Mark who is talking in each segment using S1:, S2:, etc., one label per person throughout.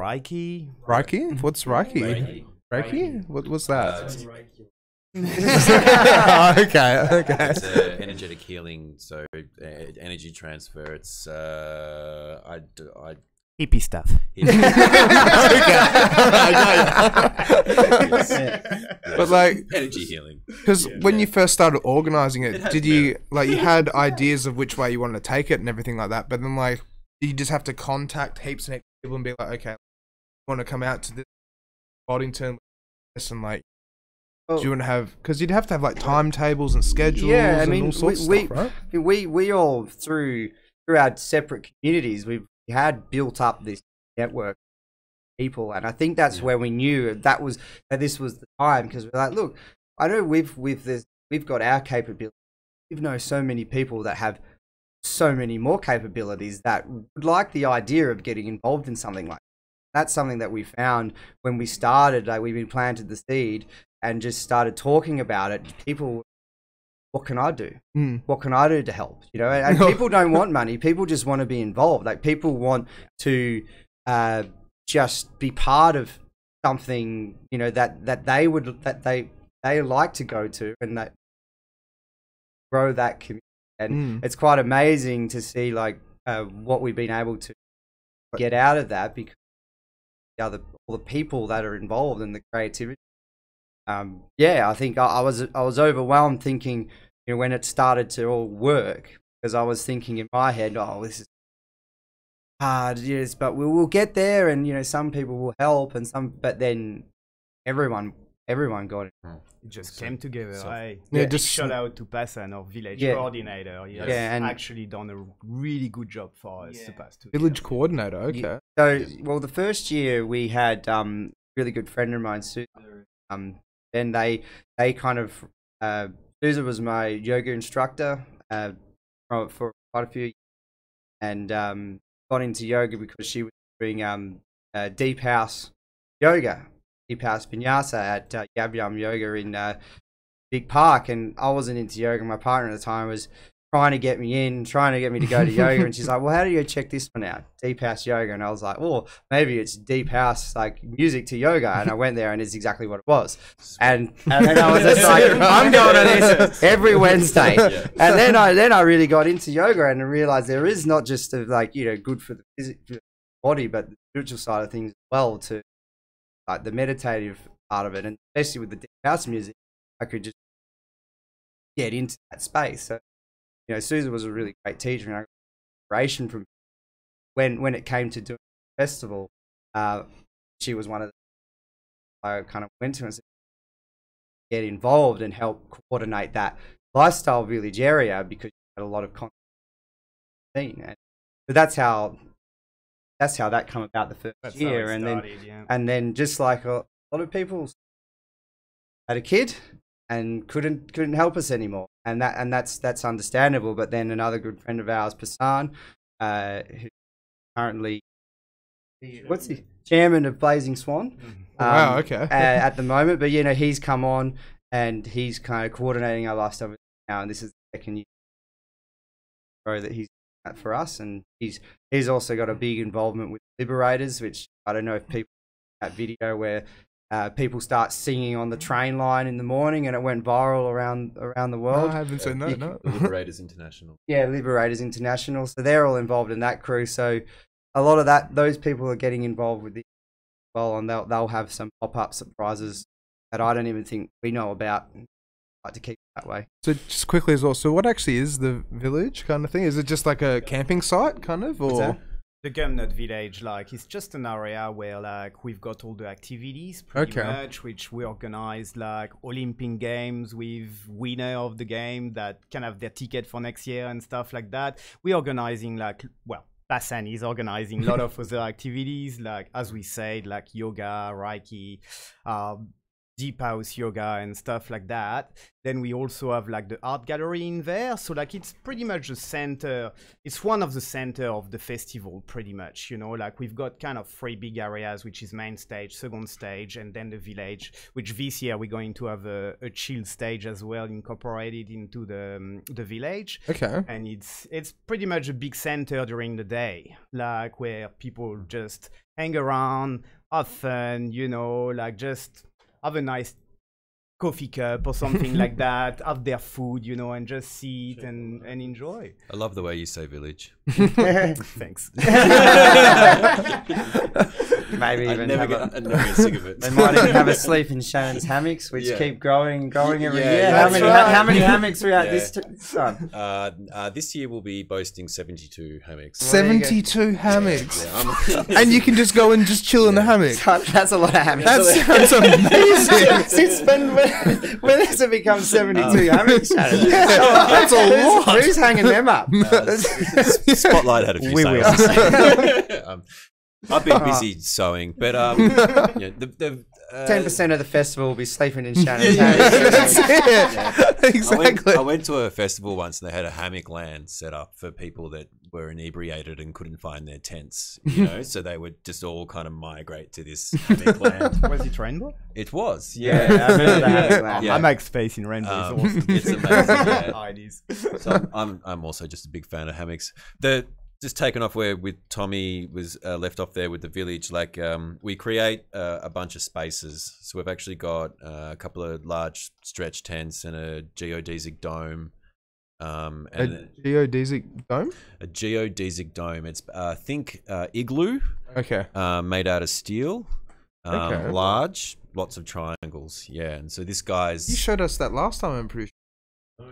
S1: Reiki.
S2: Reiki? What's Reiki?
S3: Reiki.
S2: Reiki? What's that?
S4: Okay.
S2: Okay.
S3: It's energetic healing, so energy transfer. It's
S1: Hippie stuff.
S2: But like,
S3: energy healing.
S2: because when you first started organizing it, did you like you had ideas of which way you wanted to take it and everything like that? But then like, you just have to contact heaps and heaps of people and be like, okay, I want to come out to this Boddington, this and like. Do you want to have? Because you'd have to have like timetables and schedules.
S4: Yeah, I mean,
S2: and all sorts of stuff, right?
S4: we all through our separate communities, we had built up this network of people, and I think that's where we knew that this was the time, because we're like, look, I know we've got our capability. We know so many people that have so many more capabilities that would like the idea of getting involved in something like that. That's something that we found when we started. Like, we've been planted the seed and just started talking about it. People, what can I do? What can I do to help? You know, and people don't want money. People just want to be involved. Like, people want to just be part of something, you know, that they like to go to, and that grow that community. And it's quite amazing to see like what we've been able to get out of that, because all the people that are involved in the creativity. Yeah, I think I was overwhelmed thinking, you know, when it started to all work, because I was thinking in my head, oh, this is hard, yes, but we'll get there, and you know, some people will help, and but then everyone got it.
S1: It just came together.
S2: Just
S1: shout out to Passan, our village coordinator. He has actually done a really good job for us the past 2 years.
S2: Village coordinator, okay.
S4: Yeah. So, well, the first year we had really good friend of mine, Susan. Then they kind of Susan was my yoga instructor for quite a few years, and got into yoga because she was doing deep house yoga. Deep house vinyasa at Yab Yum Yoga in Big Park, and I wasn't into yoga. My partner at the time was trying to get me to go to yoga, and she's like, well, how do you check this one out? Deep house yoga. And I was like, well, maybe it's deep house like music to yoga. And I went there, and it's exactly what it was. And then I was just like, I'm going to this every Wednesday. And then I really got into yoga and realized there is not just like, you know, good for the physical body, but the spiritual side of things as well, to like the meditative part of it. And especially with the deep house music, I could just get into that space. So, you know, Susan was a really great teacher, and I got inspiration from when it came to doing the festival. She was one of the I kind of went to and said, get involved and help coordinate that lifestyle village area, because you had a lot of content. And so that's how that come about the first year, and then then just like a lot of people had a kid and couldn't help us anymore, and that's understandable. But then another good friend of ours, Passan, who's currently what's the chairman of Blazing Swan,
S2: wow, okay,
S4: at the moment. But you know, he's come on and he's kind of coordinating our lifestyle now, and this is the second year that he's at for us, and he's also got a big involvement with Liberators, which I don't know if people that video where people start singing on the train line in the morning, and it went viral around the world.
S2: I haven't seen that. No.
S3: Liberators International.
S4: Yeah, Liberators International. So they're all involved in that crew. So a lot of those people are getting involved with it as well, and they'll have some pop-up surprises that I don't even think we know about. I like to keep it that way.
S2: So just quickly as well, so what actually is the village kind of thing? Is it just like a camping site kind of, or?
S1: The Gumnut Village, like, it's just an area where, like, we've got all the activities pretty much, which we organize, like, Olympic Games with winner of the game that can have their ticket for next year and stuff like that. We're organizing, like, well, Passan is organizing a lot of other activities, like, as we said, like yoga, Reiki, deep house yoga and stuff like that. Then we also have like the art gallery in there. So like it's pretty much the center. It's one of the center of the festival pretty much, you know, like we've got kind of 3 big areas, which is main stage, second stage, and then the village, which this year we're going to have a chill stage as well incorporated into the village.
S2: Okay.
S1: And it's pretty much a big center during the day, like where people just hang around, have fun, you know, like just have a nice coffee cup or something like that, have their food, you know, and just sit and enjoy.
S3: I love the way you say village.
S1: Thanks.
S4: Maybe even
S3: I'd never get sick of it.
S4: they might even have a sleep in Shannon's hammocks, which keep growing every year.
S3: That's
S4: How many hammocks are we at this time?
S3: This year we'll be boasting 72 hammocks.
S2: 72 hammocks.
S3: Yeah,
S2: And you can just go and just chill in the hammock.
S4: That's a lot of hammocks.
S2: That sounds amazing.
S4: Since when does it become 72 hammocks, Shannon?
S2: That's a lot.
S4: Who's hanging them up?
S3: Spotlight had a few
S1: We will.
S3: sales. I've been busy sewing, but yeah,
S4: 10% of the festival will be sleeping in Shannon's
S2: That's
S4: hammock.
S2: it. Exactly.
S3: I went to a festival once and they had a hammock land set up for people that were inebriated and couldn't find their tents, you know, so they would just all kind of migrate to this hammock land.
S1: Was it Rainbow?
S3: It was,
S4: Yeah, I remember the hammock land.
S3: Yeah.
S1: I make space in Rainbow. It's awesome.
S3: It's amazing. Yeah.
S1: Oh, it is.
S3: So I'm also just a big fan of hammocks. Just taking off where with Tommy was left off there with the village, like we create a bunch of spaces. So we've actually got a couple of large stretch tents and a geodesic dome. And
S2: A geodesic dome?
S3: a geodesic dome. It's think igloo.
S2: Okay.
S3: Made out of steel.
S2: Okay.
S3: Large, lots of triangles. Yeah, and so this guy's.
S2: You showed us that last time, I'm pretty sure.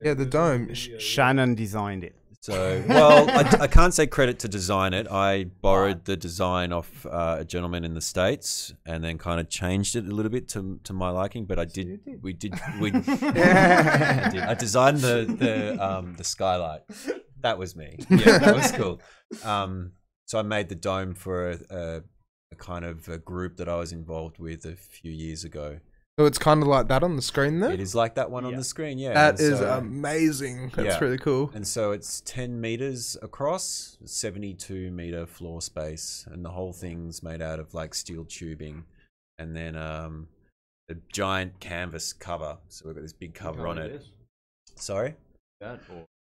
S2: Yeah, the dome.
S1: Shannon designed it.
S3: So, well, I can't say credit to design it. I borrowed the design off a gentleman in the States and then kind of changed it a little bit to my liking. But I did. I designed the skylight. That was me. Yeah, that was cool. So I made the dome for a kind of a group that I was involved with a few years ago.
S2: So it's kind of like that on the screen there?
S3: It is like that one on the screen, yeah.
S2: That is amazing. That's really cool.
S3: And so it's 10 meters across, 72-meter floor space, and the whole thing's made out of like steel tubing, and then a giant canvas cover. So we've got this big cover on it. Sorry?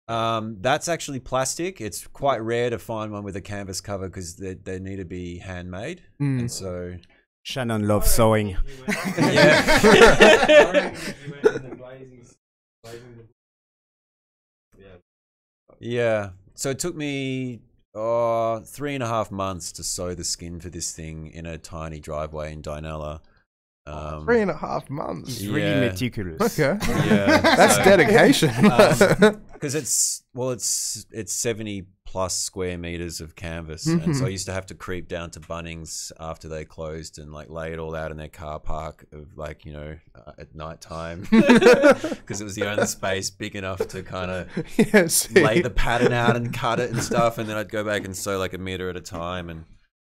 S3: That's actually plastic. It's quite rare to find one with a canvas cover because they need to be handmade, and so.
S1: Shannon loves sewing.
S3: Yeah. So it took me 3.5 months to sew the skin for this thing in a tiny driveway in Dinella.
S2: 3.5 months.
S1: It's really meticulous.
S2: Okay.
S3: Yeah.
S2: That's dedication.
S3: Because it's 70 plus square meters of canvas, and so I used to have to creep down to Bunnings after they closed and like lay it all out in their car park of like, you know, at night time, because it was the only space big enough to kind of lay the pattern out and cut it and stuff, and then I'd go back and sew like a meter at a time, and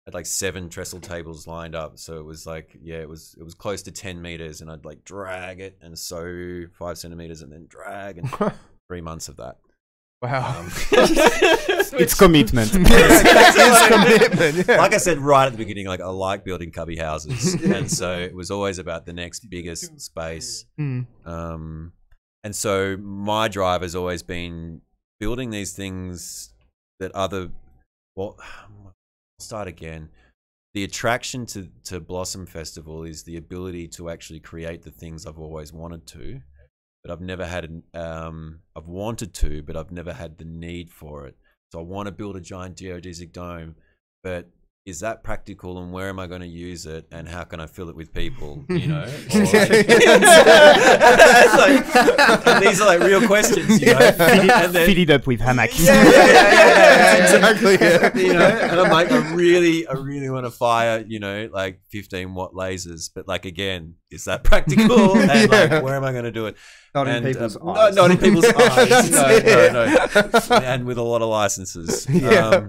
S3: had like 7 trestle tables lined up, so it was like, yeah, it was close to 10 meters, and I'd like drag it and sew 5 centimeters and then drag, and 3 months of that.
S2: Wow.
S1: It's commitment.
S2: It's commitment, yeah.
S3: Like I said right at the beginning, like I like building cubby houses, and so it was always about the next biggest space. And so my drive has always been building these things that I'll start again. The attraction to Blossom Festival is the ability to actually create the things I've always wanted to. But I've never had I've wanted to, but I've never had the need for it. So I want to build a giant geodesic dome, but is that practical, and where am I going to use it, and how can I fill it with people, you know? And these are like real questions, you know?
S1: Fill it up with hammock.
S2: Exactly. Yeah.
S3: You know, and I'm like, I really want to fire, you know, like 15-watt lasers, but like, again, is that practical? And like, where am I going to do it?
S4: Not in people's eyes.
S3: Not in people's eyes. No. And with a lot of licenses.
S2: Yeah.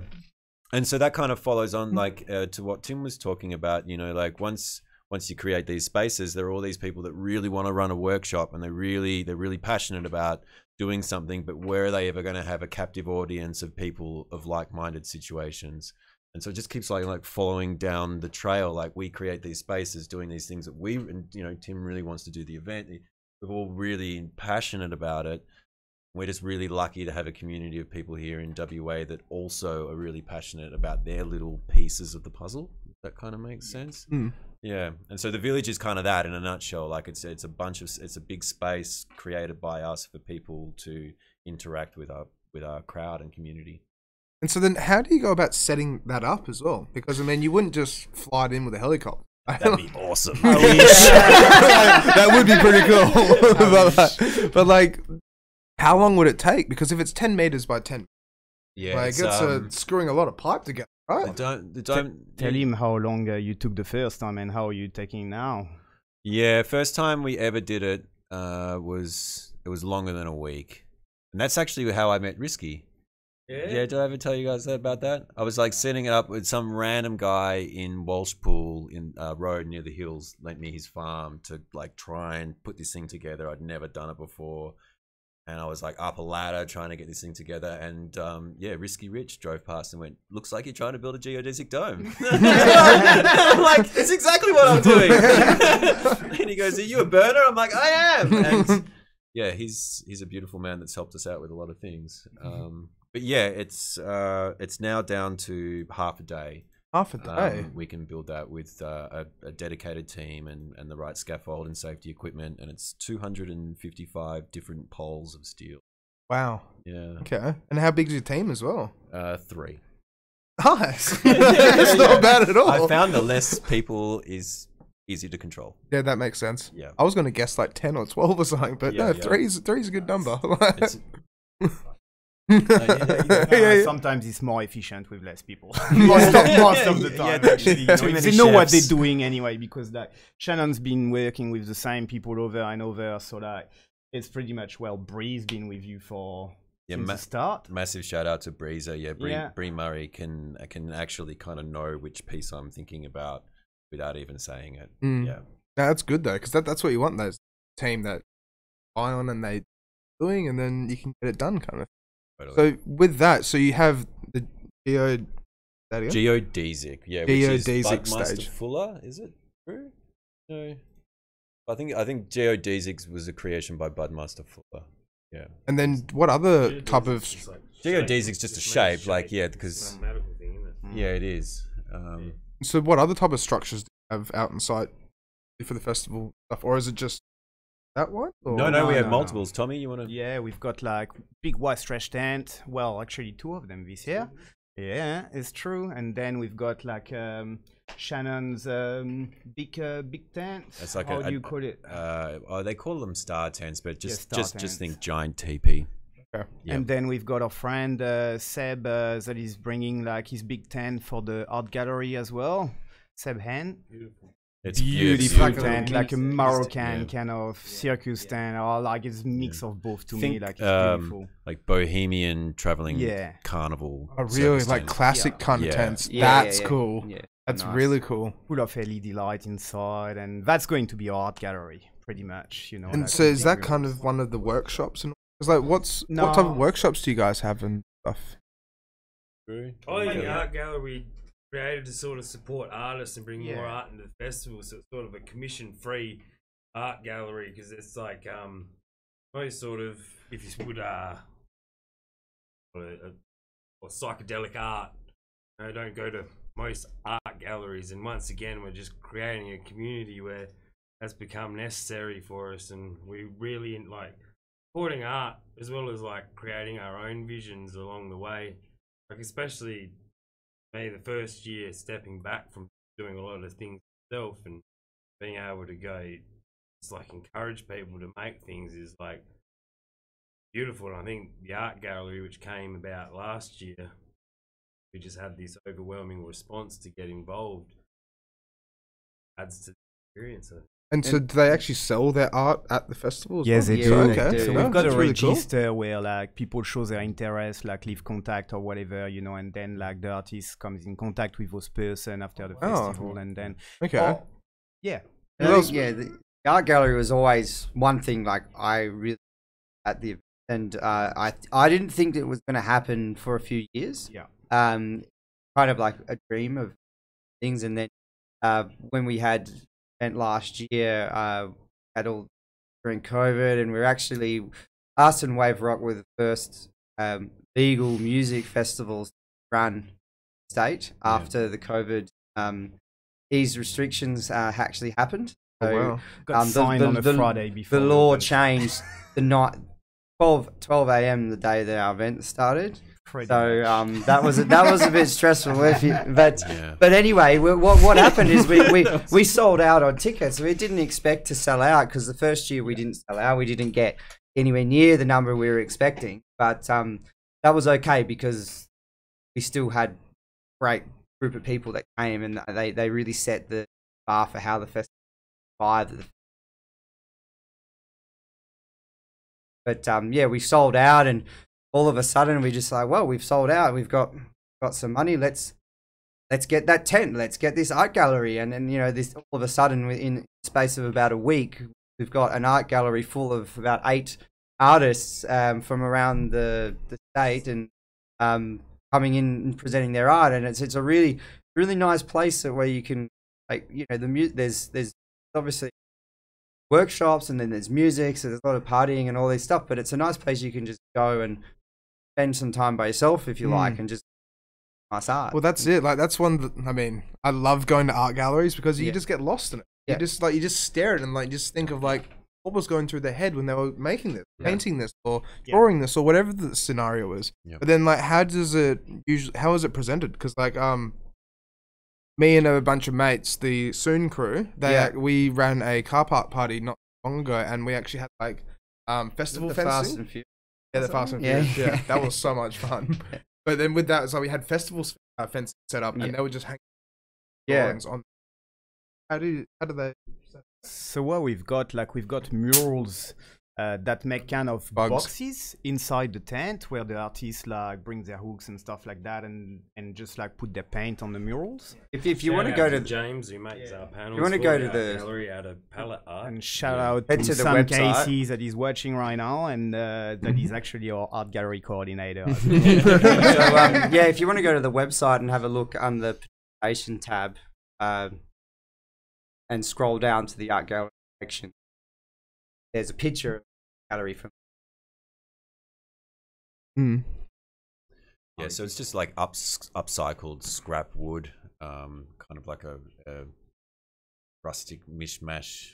S3: And so that kind of follows on like to what Tim was talking about, you know, like once once you create these spaces, there are all these people that really want to run a workshop, and they're really passionate about doing something, but where are they ever going to have a captive audience of people of like-minded situations? And so it just keeps like following down the trail. Like, we create these spaces, doing these things that and Tim really wants to do the event. We're all really passionate about it. We're just really lucky to have a community of people here in WA that also are really passionate about their little pieces of the puzzle. If that kind of makes sense. Yeah. And so the village is kind of that in a nutshell. Like, it's a big space created by us for people to interact with our crowd and community.
S2: And so then how do you go about setting that up as well? Because, I mean, you wouldn't just fly it in with a helicopter.
S3: That'd be awesome.
S2: That would be pretty cool. but like, how long would it take? Because if it's 10 meters by 10, like, it's screwing a lot of pipe together, right?
S1: Tell him how long you took the first time and how you taking now.
S3: Yeah, first time we ever did it was longer than a week, and that's actually how I met Risky. Yeah, did I ever tell you guys about that? I was like setting it up with some random guy in Walshpool in road near the hills, lent me his farm to like try and put this thing together. I'd never done it before, and I was like up a ladder trying to get this thing together. And yeah, Risky Rich drove past and went, "Looks like you're trying to build a geodesic dome." I'm like, "That's exactly what I'm doing." And he goes, "Are you a burner?" I'm like, "I am." And yeah, he's a beautiful man that's helped us out with a lot of things. But yeah, it's now down to half a day.
S2: Half a day.
S3: We can build that with a dedicated team and the right scaffold and safety equipment, and it's 255 different poles of steel.
S2: Wow.
S3: Yeah.
S2: Okay. And how big is your team as well?
S3: 3.
S2: Nice. That's not bad at all.
S3: I found the less people is easy to control.
S2: Yeah, that makes sense.
S3: Yeah.
S2: I was going to guess like 10 or 12 or something, but no, 3 is a good number.
S1: Sometimes it's more efficient with less people. most of the time, actually. They know what they're doing anyway, because like Shannon's been working with the same people over and over, so like it's pretty much Bree's been with you since the start.
S3: Massive shout out to Breezer. Yeah, Bree Murray can actually kind of know which piece I'm thinking about without even saying it. Yeah,
S2: no, that's good though, because that's what you want, those team that buy on and they doing, and then you can get it done, kind of. Totally. So with that, you have the
S3: geodesic, yeah, which is Budmaster Fuller, is it true? No, I think geodesics was a creation by Budmaster Fuller. Yeah.
S2: And then what other type of
S3: geodesic's just a shape, like because yeah, it is.
S2: So what other type of structures do you have out on site for the festival stuff, or is it just that one? Or?
S3: No, we have multiples. Tommy, you want to?
S1: Yeah, we've got like big white stretch tent. Well, actually 2 of them this year. Yeah, it's true. And then we've got like Shannon's big tent.
S3: It's like
S1: how do you call it?
S3: They call them star tents, but just think giant
S2: Okay.
S3: teepee. Yep.
S1: And then we've got our friend Seb that is bringing like his big tent for the art gallery as well. Seb Hen.
S3: Beautiful.
S1: It's beautiful tent, like a Moroccan kind of circus tent, or like it's a mix of both to me. Like it's beautiful,
S3: like bohemian traveling carnival.
S2: Oh, really? Like classic kind of tents. That's cool. Yeah. That's really cool.
S1: Full of LED light inside, and that's going to be our art gallery, pretty much. You know.
S2: And so is that kind of one of the workshops? And it's like, what type of workshops do you guys have and stuff?
S5: I think the art gallery created to sort of support artists and bring more art into the festival, so it's sort of a commission-free art gallery, because it's like most sort of, if you would or psychedelic art, don't go to most art galleries. And once again, we're just creating a community where that's become necessary for us, and we really like supporting art as well as like creating our own visions along the way. Like especially the first year stepping back from doing a lot of things myself and being able to go, it's like encourage people to make things is like beautiful. And I think the art gallery, which came about last year, we just had this overwhelming response to get involved, adds to the experience.
S2: And so do they actually sell their art at the festivals?
S1: Yes, they do.
S2: Okay.
S1: So we've got a register where like people show their interest, like leave contact or whatever, you know, and then like the artist comes in contact with those person after the festival, and then Yeah.
S4: The art gallery was always one thing. Like I really at the and I didn't think it was going to happen for a few years.
S1: Yeah.
S4: Kind of like a dream of things, and then when we had event last year, had all during COVID, and we're actually us and Wave Rock were the first legal music festivals to run state after the COVID ease restrictions actually happened. So,
S2: wow.
S1: Got signed on a Friday before.
S4: The law changed the night 12 a.m. the day that our event started. That was a bit stressful. But anyway, what happened is we sold out on tickets. We didn't expect to sell out because the first year we didn't sell out. We didn't get anywhere near the number we were expecting. But that was okay because we still had a great group of people that came, and they really set the bar for how the festival survived. But yeah, we sold out, and all of a sudden we just like, well, we've sold out. We've got some money. Let's get that tent. Let's get this art gallery. And then, you know, this all of a sudden in the space of about a week, we've got an art gallery full of about 8 artists from around the state, and coming in and presenting their art. And it's a really nice place where you can, like, you know, there's obviously workshops, and then there's music, so there's a lot of partying and all this stuff, but it's a nice place you can just go and spend some time by yourself if you like, and just nice art.
S2: Well, that's it. Like, that's one that, I mean, I love going to art galleries because you just get lost in it.
S4: Yeah.
S2: You just stare at it and like just think of like what was going through their head when they were making this, painting this, or drawing this, or whatever the scenario is. But then, like, how is it presented? Because like me and a bunch of mates, the Soon crew, we ran a car park party not long ago, and we actually had like festival fencing. The Fast and Furious. Yeah, that was so much fun. But then with that, so we had festival fencing set up, and they would just hang drawings on. How do they?
S1: So what we've got murals that make kind of boxes inside the tent where the artists like bring their hooks and stuff like that, and just like put their paint on the murals.
S4: If you want to go to
S5: James, who makes our panels,
S4: you want to go to the
S5: gallery out of palette art,
S1: and shout out to Sam Casey that is watching right now, and that is actually our art gallery coordinator. So
S4: if you want to go to the website and have a look on the presentation tab, and scroll down to the art gallery section, there's a picture of the gallery from.
S3: Yeah, so it's just like upcycled scrap wood, kind of like a rustic mishmash.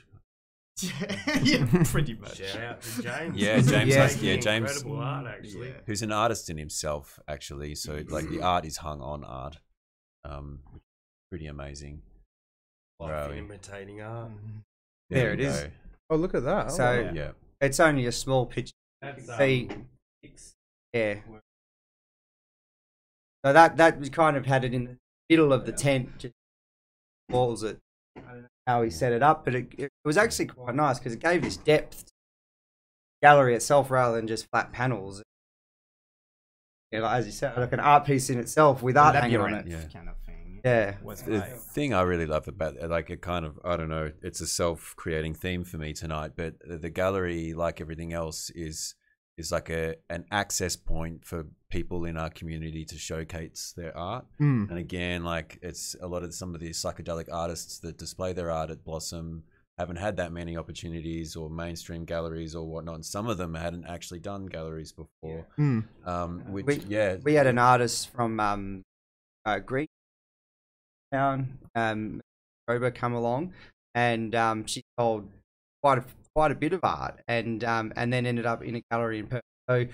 S1: Yeah, pretty much.
S5: Shout out to James.
S3: Yeah, James. James,
S5: incredible art, actually.
S3: Who's an artist in himself, actually. So like the art is hung on art, pretty amazing.
S5: Like imitating art.
S4: There it is.
S2: Oh, look at that.
S4: So it's only a small picture. Yeah. So that we kind of had it in the middle of the tent, just walls it. I don't know how he set it up, but it was actually quite nice because it gave this depth to the gallery itself rather than just flat panels. You know, like, as you said, like an art piece in itself with art hanging on it.
S1: Kind of thing.
S4: Yeah.
S3: The thing I really love about it, like, it kind of, I don't know, it's a self-creating theme for me tonight, but the gallery, like everything else, is like an access point for people in our community to showcase their art. And again, like, it's a lot of some of the psychedelic artists that display their art at Blossom haven't had that many opportunities, or mainstream galleries or whatnot. And some of them hadn't actually done galleries before.
S4: We had an artist from Greek town, Roba, come along, and she sold quite a bit of art, and then ended up in a gallery in Perth. So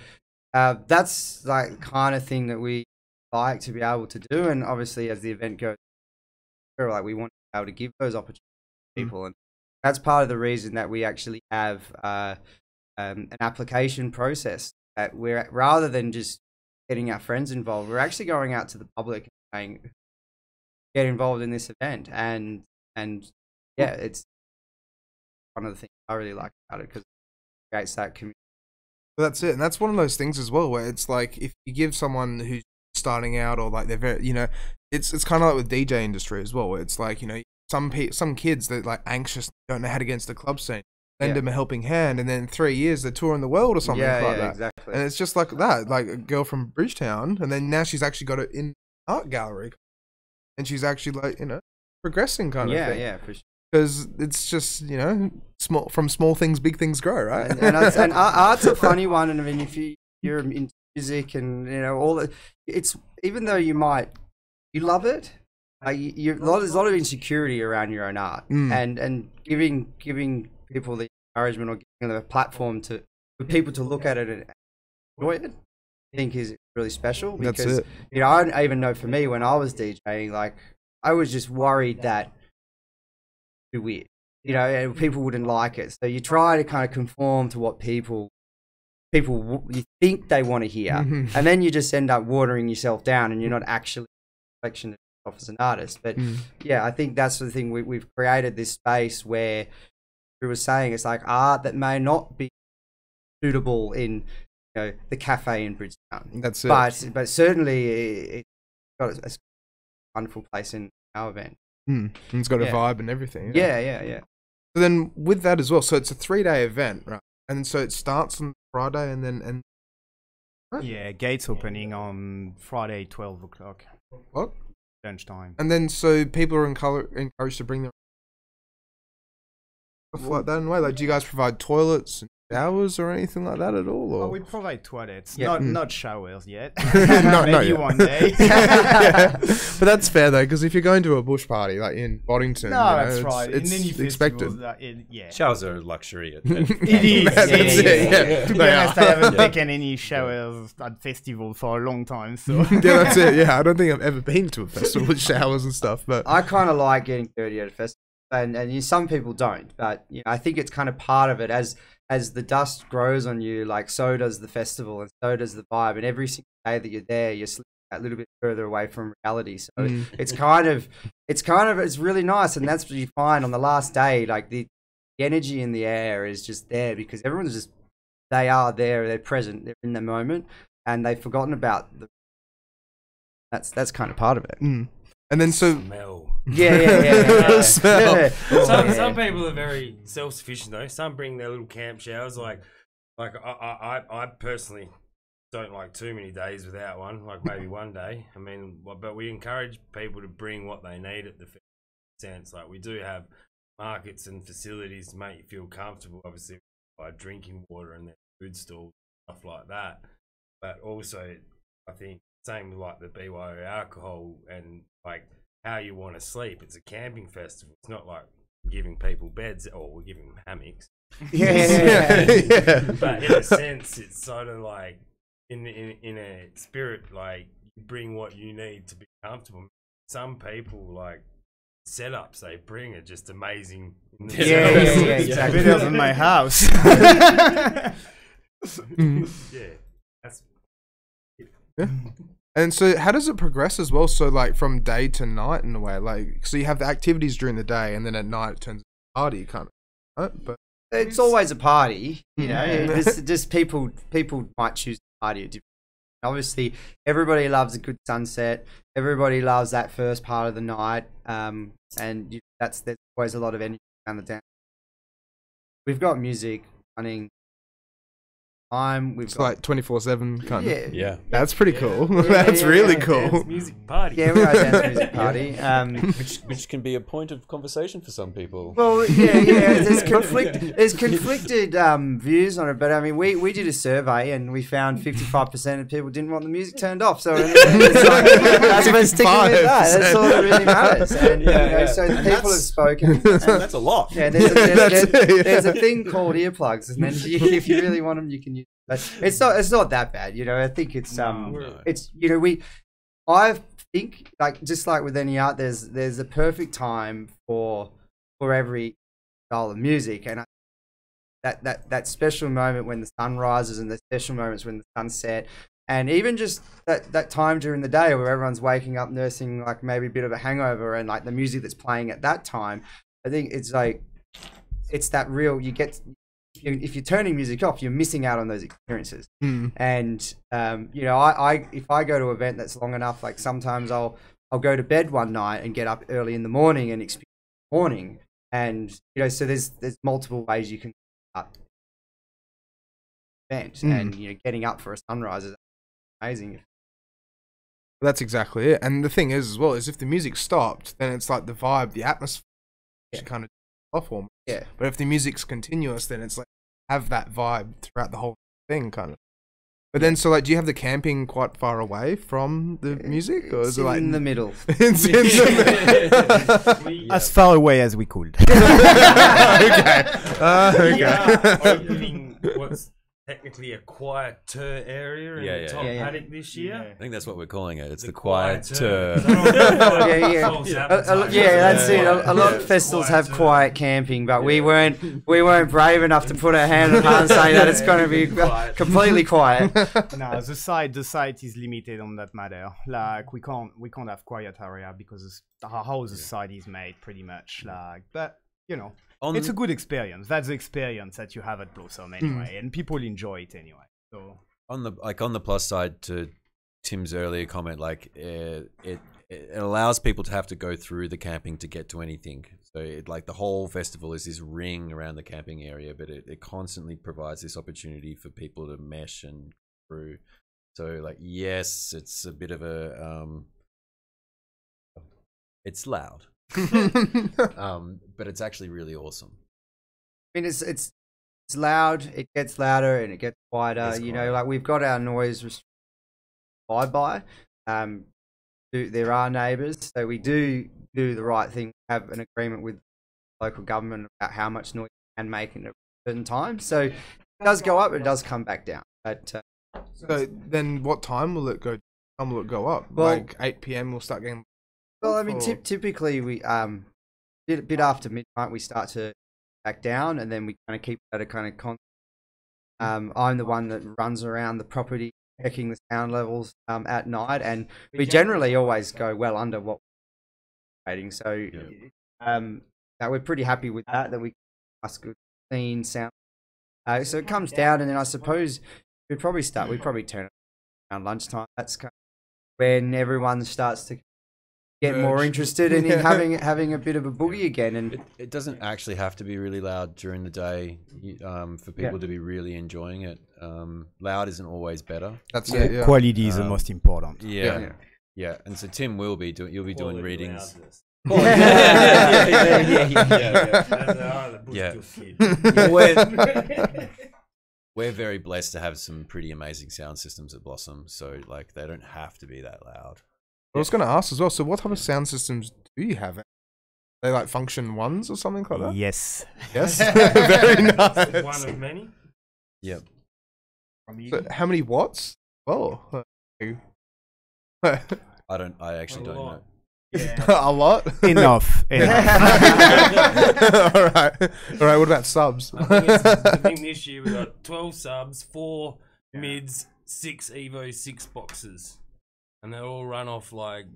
S4: that's like the kind of thing that we like to be able to do, and obviously as the event goes, like, we want to be able to give those opportunities to people, and that's part of the reason that we actually have an application process that we're, rather than just getting our friends involved, we're actually going out to the public and saying, get involved in this event, and yeah, it's one of the things I really like about it because it creates that community.
S2: But that's it, and that's one of those things as well where it's like, if you give someone who's starting out, or like they're very, you know, it's kind of like with DJ industry as well, where it's like, you know, some kids that like anxious, don't know how to get into the club scene. Lend them a helping hand, and then in 3 years they're touring the world or something like that.
S4: Exactly.
S2: And it's just like that, like a girl from Bridgetown, and then now she's actually got it in art gallery, and she's actually like progressing kind of thing.
S4: Yeah, for sure.
S2: Because it's just from small things, big things grow, right?
S4: And art's a funny one, and I mean, if you're into music and all that, it's even though you love it, there's a lot of insecurity around your own art, and giving people the encouragement or giving them a platform for people to look at it and enjoy it, I think is really special. Because
S2: That's it.
S4: I even know for me when I was DJing, like I was just worried that it'd be weird, and people wouldn't like it. So you try to kind of conform to what people you think they want to hear, and then you just end up watering yourself down, and you're not actually a reflection of yourself as an artist. But yeah, I think that's the thing. We've created this space where we were saying it's like art that may not be suitable in the cafe in Bridgetown.
S2: That's it.
S4: But certainly it's got a wonderful place in our event.
S2: And it's got a vibe and everything.
S4: Yeah.
S2: So then with that as well, so it's a 3-day event, right? And so it starts on Friday and
S1: yeah, gates opening on Friday 12 o'clock.
S2: What?
S1: Lunchtime.
S2: And then so people are encouraged to bring their stuff like that in a way. Like, do you guys provide toilets and showers or anything like that at all? Or?
S1: Oh, we provide toilets,
S4: Yeah.
S1: not showers yet.
S2: Not
S1: Maybe
S2: yet.
S1: one day.
S2: Yeah. But that's fair though, because if you're going to a bush party like in Boddington,
S1: That's right.
S2: it's
S1: in any
S2: expected.
S1: Yeah.
S3: Showers are a luxury.
S1: It is.
S2: That's it, yeah.
S1: To be
S2: They
S1: honest,
S2: are.
S1: I haven't taken any showers at festival for a long time. So
S2: Yeah, that's it. Yeah, I don't think I've ever been to a festival with showers and stuff, but
S4: I kind of like getting dirty at a festival, and some people don't. But I think it's kind of part of it. As the dust grows on you, like so does the festival, and so does the vibe. And every single day that you're there, you're slipping a little bit further away from reality. So it's really nice, and that's what you find on the last day. Like the energy in the air is just there because everyone's they are there, they're present, they're in the moment, and they've forgotten about that's kind of part of it.
S2: and then so
S5: Smell.
S4: Yeah.
S2: Smell.
S5: Some people are very self-sufficient though. Some bring their little camp showers. Like I personally don't like too many days without one. Like maybe one day. I mean, but we encourage people to bring what they need at the sense. Like we do have markets and facilities to make you feel comfortable. Obviously, by drinking water and their food stalls, stuff like that. But also, I think same with like the BYO alcohol and like how you want to sleep. It's a camping festival. It's not like giving people beds or we're giving them hammocks.
S2: Yeah.
S5: But in a sense, it's sort of like in a spirit, like you bring what you need to be comfortable. Some people like setups they bring are just amazing.
S4: Yeah, exactly.
S1: videos in my house.
S5: Yeah, that's.
S2: And so how does it progress as well? So like from day to night in a way, like so you have the activities during the day and then at night it turns into a party kind of, right? But
S4: It's always a party, It's just people might choose to party at different. Obviously, everybody loves a good sunset. Everybody loves that first part of the night, and there's always a lot of energy around the dance. We've got music running. We've got
S2: like 24/7 kind of.
S3: Yeah.
S2: That's pretty cool. That's really cool.
S5: Dance music party.
S4: Yeah, we're at a dance music party.
S3: Which can be a point of conversation for some people.
S4: Well, yeah. There's conflicted views on it, but I mean, we did a survey and we found 55% of people didn't want the music turned off. So that's we're sticking with that. That's all that really matters. And so the people have spoken.
S3: That's a lot.
S4: Yeah, there's a thing called earplugs, and then if you really want them, you can use. But it's not that bad. I think it's I think like just like with any art, there's a perfect time for every style of music, and that special moment when the sun rises and the special moments when the sun set, and even just that time during the day where everyone's waking up nursing like maybe a bit of a hangover, and like the music that's playing at that time, I think it's like it's that real if you're turning music off, you're missing out on those experiences. And if I go to an event that's long enough, like sometimes I'll go to bed one night and get up early in the morning and experience morning, and you know, so there's multiple ways you can start event, and you know, getting up for a sunrise is amazing.
S2: That's exactly it. And the thing is, as well, is if the music stopped, then it's like the vibe, the atmosphere kind of off almost.
S4: Yeah.
S2: But if the music's continuous, then it's like have that vibe throughout the whole thing, kind of. But then, so like, do you have the camping quite far away from the music, or is it like
S4: in the middle?
S2: It's in the middle.
S1: As far away as we could.
S2: Okay. Okay.
S5: Opening what's technically a quieter area in the top paddock this year.
S3: I think that's what we're calling it. It's the quieter.
S4: That's it. A lot of festivals have quiet camping, but we weren't brave enough to put our hand on heart and say that it's going to be completely quiet.
S1: No, the site is limited on that matter. Like we can't have quiet area because how the site is made, pretty much. Like, but you know. It's a good experience. That's the experience that you have at Blossom anyway, and people enjoy it anyway. So
S3: on the plus side to Tim's earlier comment, like it allows people to have to go through the camping to get to anything. So like the whole festival is this ring around the camping area, but it constantly provides this opportunity for people to mesh and through. So like, yes, it's a bit of a it's loud. But it's actually really awesome.
S4: I mean, it's loud. It gets louder and it gets quieter. You know, like we've got our noise abide by. There are neighbours, so we do the right thing. Have an agreement with local government about how much noise you can make in a certain time. So it does go up, it does come back down. But
S2: so then, what time will it go? Time will it go up?
S4: Well,
S2: like 8 p.m. We'll start getting.
S4: Well, I mean, typically we bit after midnight we start to back down, and then we kind of keep at a kind of constant. I'm the one that runs around the property checking the sound levels at night, and we generally always go well under what we're rating. So we're pretty happy with that. That we ask good clean sound. So it comes down, and then I suppose we probably turn it around lunchtime. That's kind of when everyone starts to get more interested in having a bit of a boogie again. And
S3: it doesn't actually have to be really loud during the day for people to be really enjoying it. Loud isn't always better.
S2: That's it. Yeah.
S1: Quality is the most important.
S3: Yeah. And so Tim will be doing. You'll be doing readings. We're very blessed to have some pretty amazing sound systems at Blossom. So like they don't have to be that loud.
S2: I was going to ask as well. So, what type of sound systems do you have? Are they like function ones or something like that?
S1: Yes.
S2: Yes. Very nice.
S5: One of many.
S3: Yep.
S2: So how many watts? Oh.
S3: I actually don't know.
S5: Yeah.
S2: A lot.
S1: Enough.
S2: All right. What about subs?
S5: I think this year we got 12 subs, 4 mids, 6 Evo, 6 boxes. And they all run off like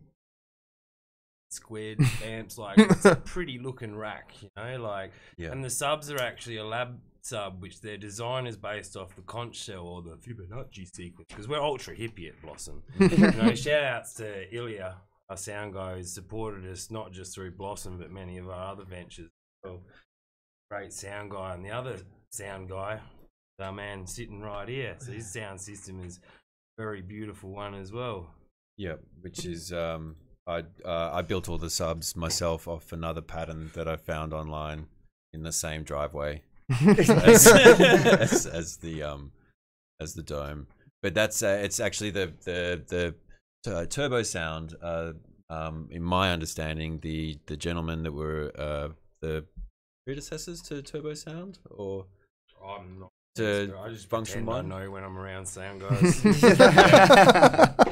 S5: squared amps, like it's a pretty looking rack, you know, like. And the subs are actually a lab sub, which their design is based off the conch shell or the Fibonacci sequence, because we're ultra hippie at Blossom. You know, shout outs to Ilya, our sound guy, who's supported us not just through Blossom but many of our other ventures. Well, great sound guy, and the other sound guy, our man sitting right here. So his sound system is a very beautiful one as well.
S3: Yeah, which is I built all the subs myself off another pattern that I found online in the same driveway as the dome. But that's it's actually the turbo sound. In my understanding, the gentlemen that were the predecessors to turbo sound, or
S5: I'm not.
S3: I
S5: just
S3: function one.
S5: I know when I'm around sound guys.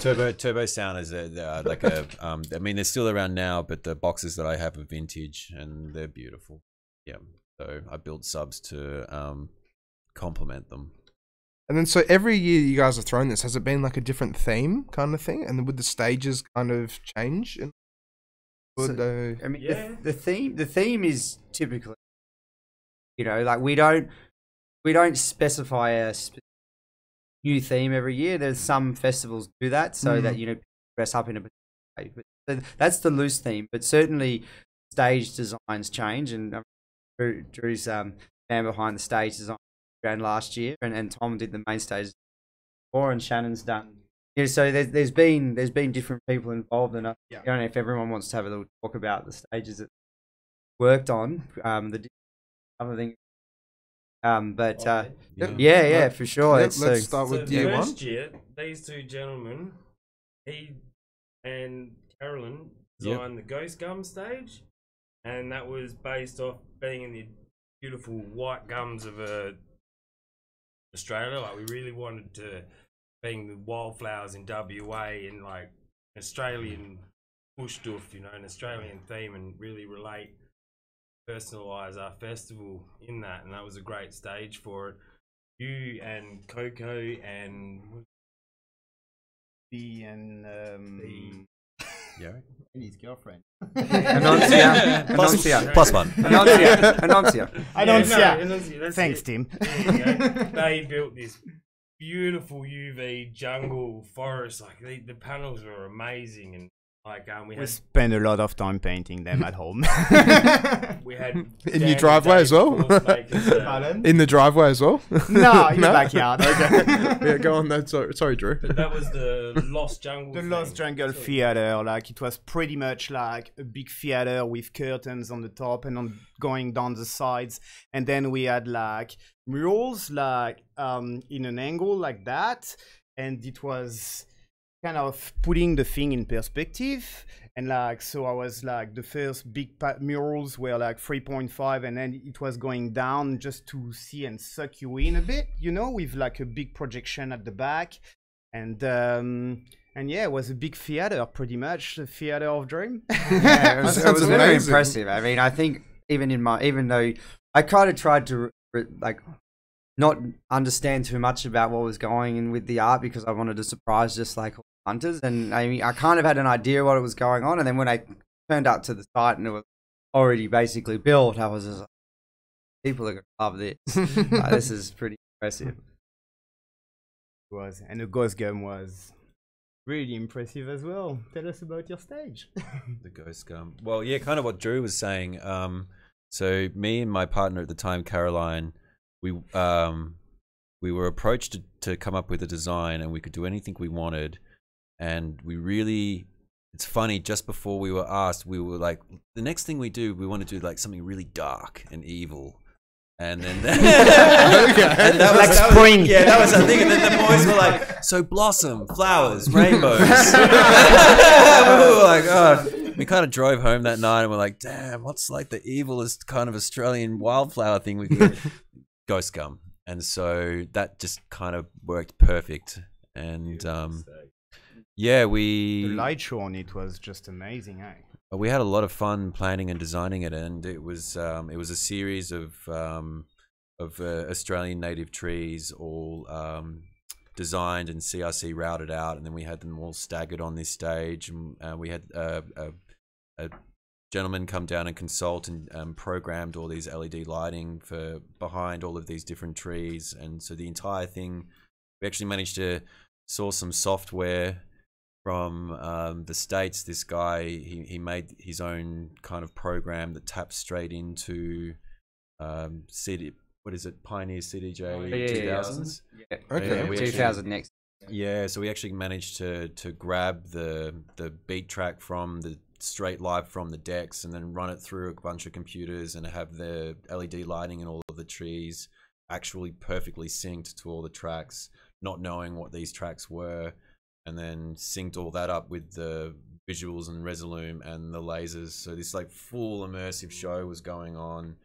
S3: Turbo sound is like a I mean they're still around now, but the boxes that I have are vintage and they're beautiful. Yeah, so I built subs to complement them.
S2: And then so every year you guys have thrown this, has it been like a different theme kind of thing? And then would the stages kind of change?
S4: I mean, the theme is typically, you know, like we don't specify a new theme every year. There's some festivals do that so that, you know, dress up in a particular way. But that's the loose theme. But certainly stage designs change, and Drew's man behind the stage design ran last year, and Tom did the main stage before, and Shannon's done. Yeah, so there's been different people involved, and I don't know if everyone wants to have a little talk about the stages that worked on, the other thing. Yeah, for sure.
S2: Let's start with
S5: the
S2: year
S5: first
S2: one.
S5: year, these two gentlemen, he and Carolyn, designed the Ghost Gum stage, and that was based off being in the beautiful white gums of Australia. Like, we really wanted to being the wildflowers in WA and like Australian bush stuff, you know, an Australian theme, and really relate, personalise our festival in that, and that was a great stage for it. You and Coco and
S1: and his girlfriend.
S4: Annuncia.
S3: Plus one.
S4: Annuncia.
S5: Annuncia.
S1: Thanks, Tim.
S5: They built this beautiful UV jungle forest. Like the panels were amazing, and like
S1: we spent a lot of time painting them at home.
S5: We had
S2: in your driveway as well. In the driveway as well.
S1: No, in the backyard.
S2: Okay. Yeah, go on. That's sorry, Drew.
S5: But that was the Lost Jungle.
S1: The Lost Jungle theater. Like, it was pretty much like a big theater with curtains on the top and going down the sides, and then we had like murals like in an angle like that, and it was kind of putting the thing in perspective. And like, so I was like, the first big murals were like 3.5, and then it was going down just to see and suck you in a bit, you know, with like a big projection at the back. And yeah, it was a big theater, pretty much the theater of dream.
S4: Yeah, it was very impressive. I mean, I think even though I kind of tried to like not understand too much about what was going in with the art, because I wanted to surprise just like hunters, and I mean, I kind of had an idea what was going on, and then when I turned up to the site and it was already basically built, I was just like, people are gonna love this. This is pretty impressive.
S1: It was, and the Ghost Gum was really impressive as well. Tell us about your stage.
S3: The Ghost Gum. Well, yeah, kind of what Drew was saying. So me and my partner at the time, Caroline, we were approached to come up with a design, and we could do anything we wanted. And we really, it's funny, just before we were asked, we were like, the next thing we do, we want to do like something really dark and evil. And then and that was spring. Yeah, that was the thing. And then the boys were like, so blossom, flowers, rainbows. We were like, oh. We kind of drove home that night and we're like, damn, what's like the evilest kind of Australian wildflower thing we could? Ghost Gum. And so that just kind of worked perfect. And yeah,
S1: the light show on it was just amazing, eh?
S3: We had a lot of fun planning and designing it, and it was a series of Australian native trees, all designed and CRC routed out, and then we had them all staggered on this stage, and we had a gentleman come down and consult and programmed all these LED lighting for behind all of these different trees, and so the entire thing, we actually managed to source some software from the States. This guy, he made his own kind of program that taps straight into CD, what is it, Pioneer CDJ 2000s?
S4: Yeah. Okay. Yeah, 2000 next.
S3: Yeah, so we actually managed to grab the beat track from the straight live from the decks and then run it through a bunch of computers and have the LED lighting and all of the trees actually perfectly synced to all the tracks, not knowing what these tracks were. And then synced all that up with the visuals and Resolume and the lasers. So this like full immersive show was going on,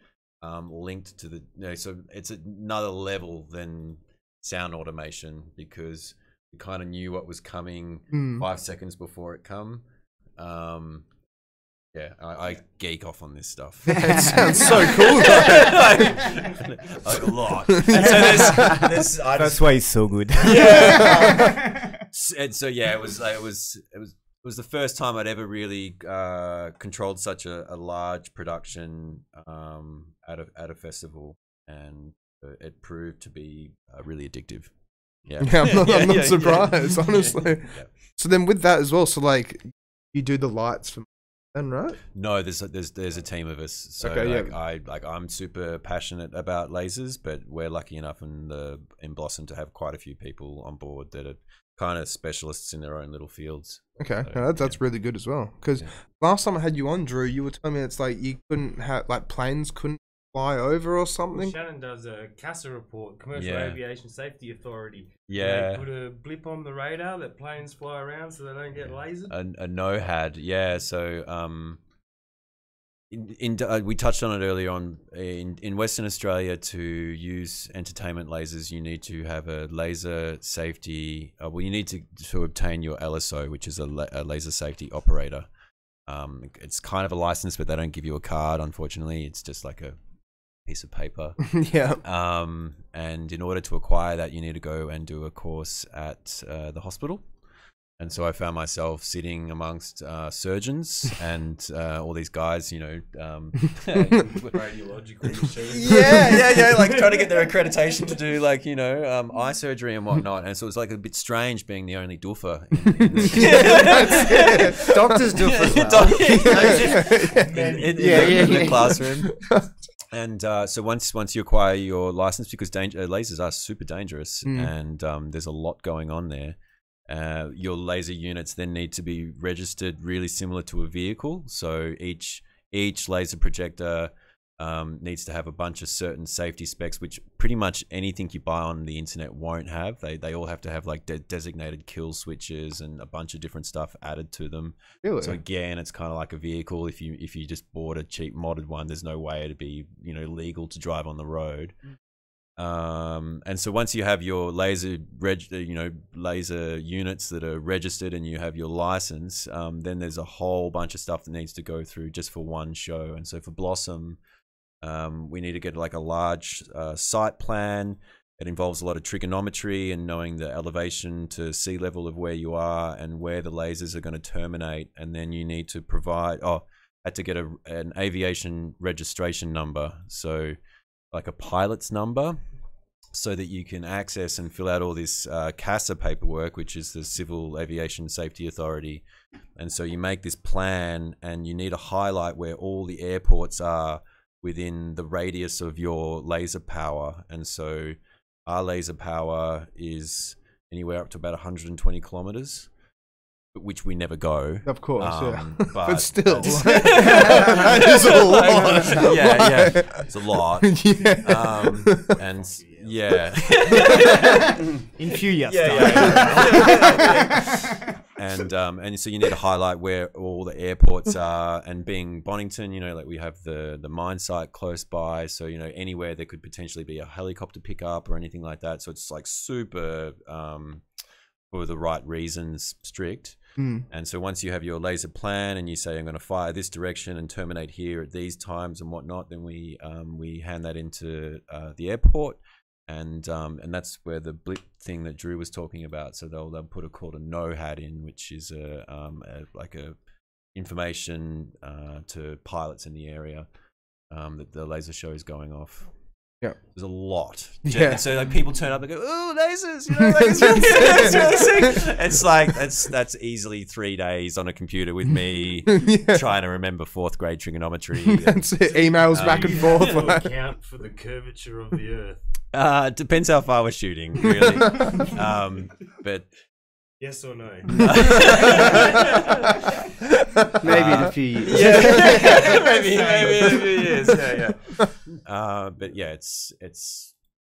S3: linked to the, so it's another level than sound automation, because we kind of knew what was coming 5 seconds before it come. Yeah, I geek off on this stuff.
S2: It sounds so cool.
S3: Like a lot. And so
S1: that's why it's so good.
S3: Yeah. And so yeah, it was the first time I'd ever really controlled such a large production at a festival, and it proved to be really addictive. Yeah,
S2: I'm not surprised, honestly. Yeah. So then with that as well, so like you do the lights for then, right?
S3: No, there's a team of us. So I'm super passionate about lasers, but we're lucky enough in Blossom to have quite a few people on board that are kind of specialists in their own little fields.
S2: Okay, so, that's really good as well. Because last time I had you on, Drew, you were telling me it's like you couldn't have planes couldn't fly over or something.
S5: Well, Shannon does a CASA report, Commercial Aviation Safety Authority.
S3: Yeah.
S5: They put a blip on the radar that planes fly around so they don't get lasered.
S3: A NOHAD, yeah. So we touched on it earlier on. In Western Australia, to use entertainment lasers, you need to have a laser safety. You need to obtain your LSO, which is a laser safety operator. It's kind of a license, but they don't give you a card. Unfortunately, it's just like a piece of paper. And in order to acquire that, you need to go and do a course at the hospital. And so I found myself sitting amongst surgeons and all these guys,
S5: radiological machines.
S3: Like trying to get their accreditation to do eye surgery and whatnot. And so it was like a bit strange being the only doofer
S4: Doctors doofer
S3: in the classroom. And so once you acquire your license, because lasers are super dangerous, and there's a lot going on there. Your laser units then need to be registered really similar to a vehicle. So each laser projector needs to have a bunch of certain safety specs, which pretty much anything you buy on the internet won't have. They all have to have like designated kill switches and a bunch of different stuff added to them.
S2: Really?
S3: So again, it's kind of like a vehicle. If you just bought a cheap modded one, there's no way to be legal to drive on the road. And so once you have your laser units that are registered and you have your license, then there's a whole bunch of stuff that needs to go through just for one show. And so for Blossom, we need to get like a large site plan. It involves a lot of trigonometry and knowing the elevation to sea level of where you are and where the lasers are going to terminate. And then you need to provide, had to get an aviation registration number. So like a pilot's number, so that you can access and fill out all this CASA paperwork, which is the Civil Aviation Safety Authority. And so you make this plan and you need to highlight where all the airports are within the radius of your laser power. And so our laser power is anywhere up to about 120 kilometers, which we never go.
S2: Of course,
S3: but
S2: still, that is a lot.
S3: It's a lot. And
S1: in few years.
S3: And so you need to highlight where all the airports are, and being Bonington, like we have the mine site close by, so anywhere there could potentially be a helicopter pickup or anything like that. So it's like super for the right reasons strict. And so once you have your laser plan and you say, I'm going to fire this direction and terminate here at these times and whatnot, then we hand that into the airport. And that's where the blip thing that Drew was talking about. So they'll put called a NOHAD in, which is like a information to pilots in the area that the laser show is going off.
S2: Yeah,
S3: there's a lot.
S2: Yeah,
S3: so like people turn up and go, "Oh, lasers!" It's really sick. It's like that's easily 3 days on a computer with me trying to remember 4th grade trigonometry.
S2: That's it. Emails back and forth.
S5: Account for the curvature of the Earth.
S3: Depends how far we're shooting, really. But
S5: yes or no?
S4: Maybe in a few years.
S3: Maybe in a few years. But yeah, it's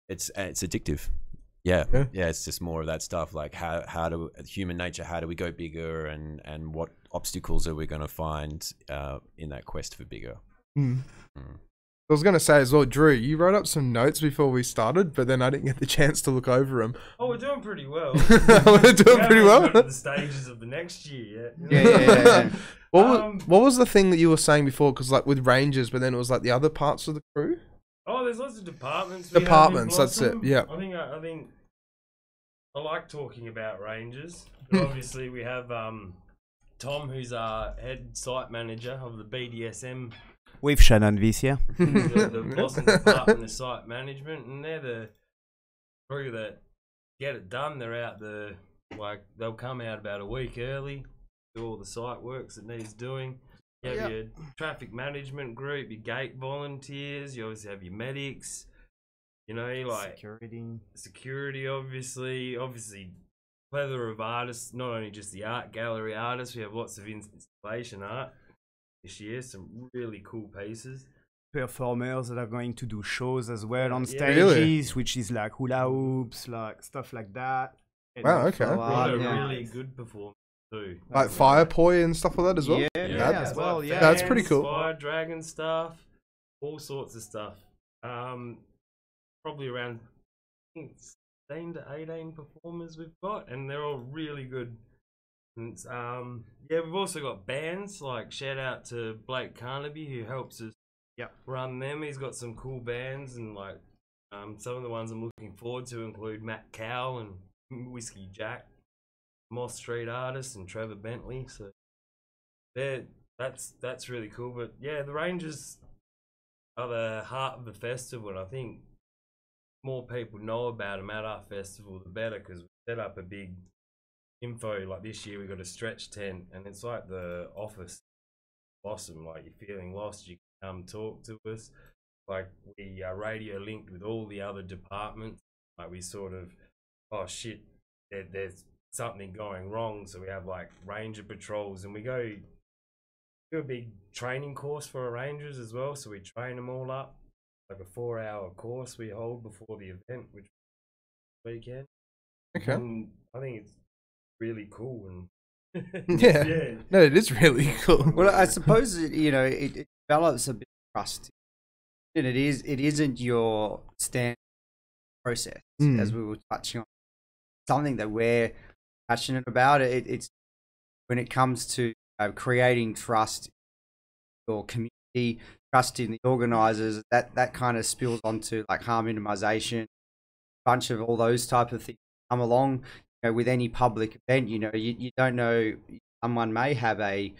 S3: addictive. Yeah, it's just more of that stuff. Like how do human nature? How do we go bigger? And what obstacles are we going to find in that quest for bigger?
S2: I was going to say as well, Drew, you wrote up some notes before we started, but then I didn't get the chance to look over them.
S5: Oh, we're doing pretty well.
S2: We're doing pretty well.
S5: Got to the stages of the next year yet.
S2: Yeah. What was the thing that you were saying before? Because like with Rangers, but then it was like the other parts of the crew.
S5: Oh, there's lots of departments.
S2: Departments, that's it. Yeah.
S5: I think I like talking about Rangers. But obviously, we have Tom, who's our head site manager of the BDSM.
S1: With Shannon this year.
S5: The Blossom Department of Site Management, and they're the crew that get it done. They're out they'll come out about a week early, do all the site works that needs doing. You have your traffic management group, your gate volunteers. You obviously have your medics. You know, like security, obviously, plethora of artists. Not only just the art gallery artists, we have lots of installation art this year. Some really cool pieces.
S1: Performers that are going to do shows as well on stages, which is like hula hoops, like stuff like that.
S2: Wow, okay.
S5: Really good performance too.
S2: Like fire poi and stuff like that as well.
S1: Yeah, as well. Yeah,
S2: that's pretty cool.
S5: Fire dragon stuff, all sorts of stuff. Probably around, I think, 16 to 18 performers we've got, and they're all really good. And we've also got bands. Like shout out to Blake Carnaby who helps us run them. He's got some cool bands, and like some of the ones I'm looking forward to include Matt Cowell and Whiskey Jack, Moss Street Artists, and Trevor Bentley. So that's really cool. But yeah, the Rangers are the heart of the festival, and I think more people know about them at our festival, the better, because we set up a big info. Like this year, we got a stretch tent, and it's like the office. Awesome, like you're feeling lost, you can come talk to us. Like we are radio linked with all the other departments. Like we sort of, oh shit, there's something going wrong. So we have like ranger patrols, and we do a big training course for our rangers as well. So we train them all up, like a 4-hour course we hold before the event, which weekend.
S2: Okay.
S5: And I think it's really cool and.
S2: Yeah. No, it is really cool.
S4: Well, I suppose it develops a bit of trust, and it isn't your standard process as we were touching on. Something that we're passionate about. It's when it comes to creating trust in your community, trust in the organisers. That kind of spills onto like harm minimisation, a bunch of all those type of things come along. With any public event, you don't know, someone may have a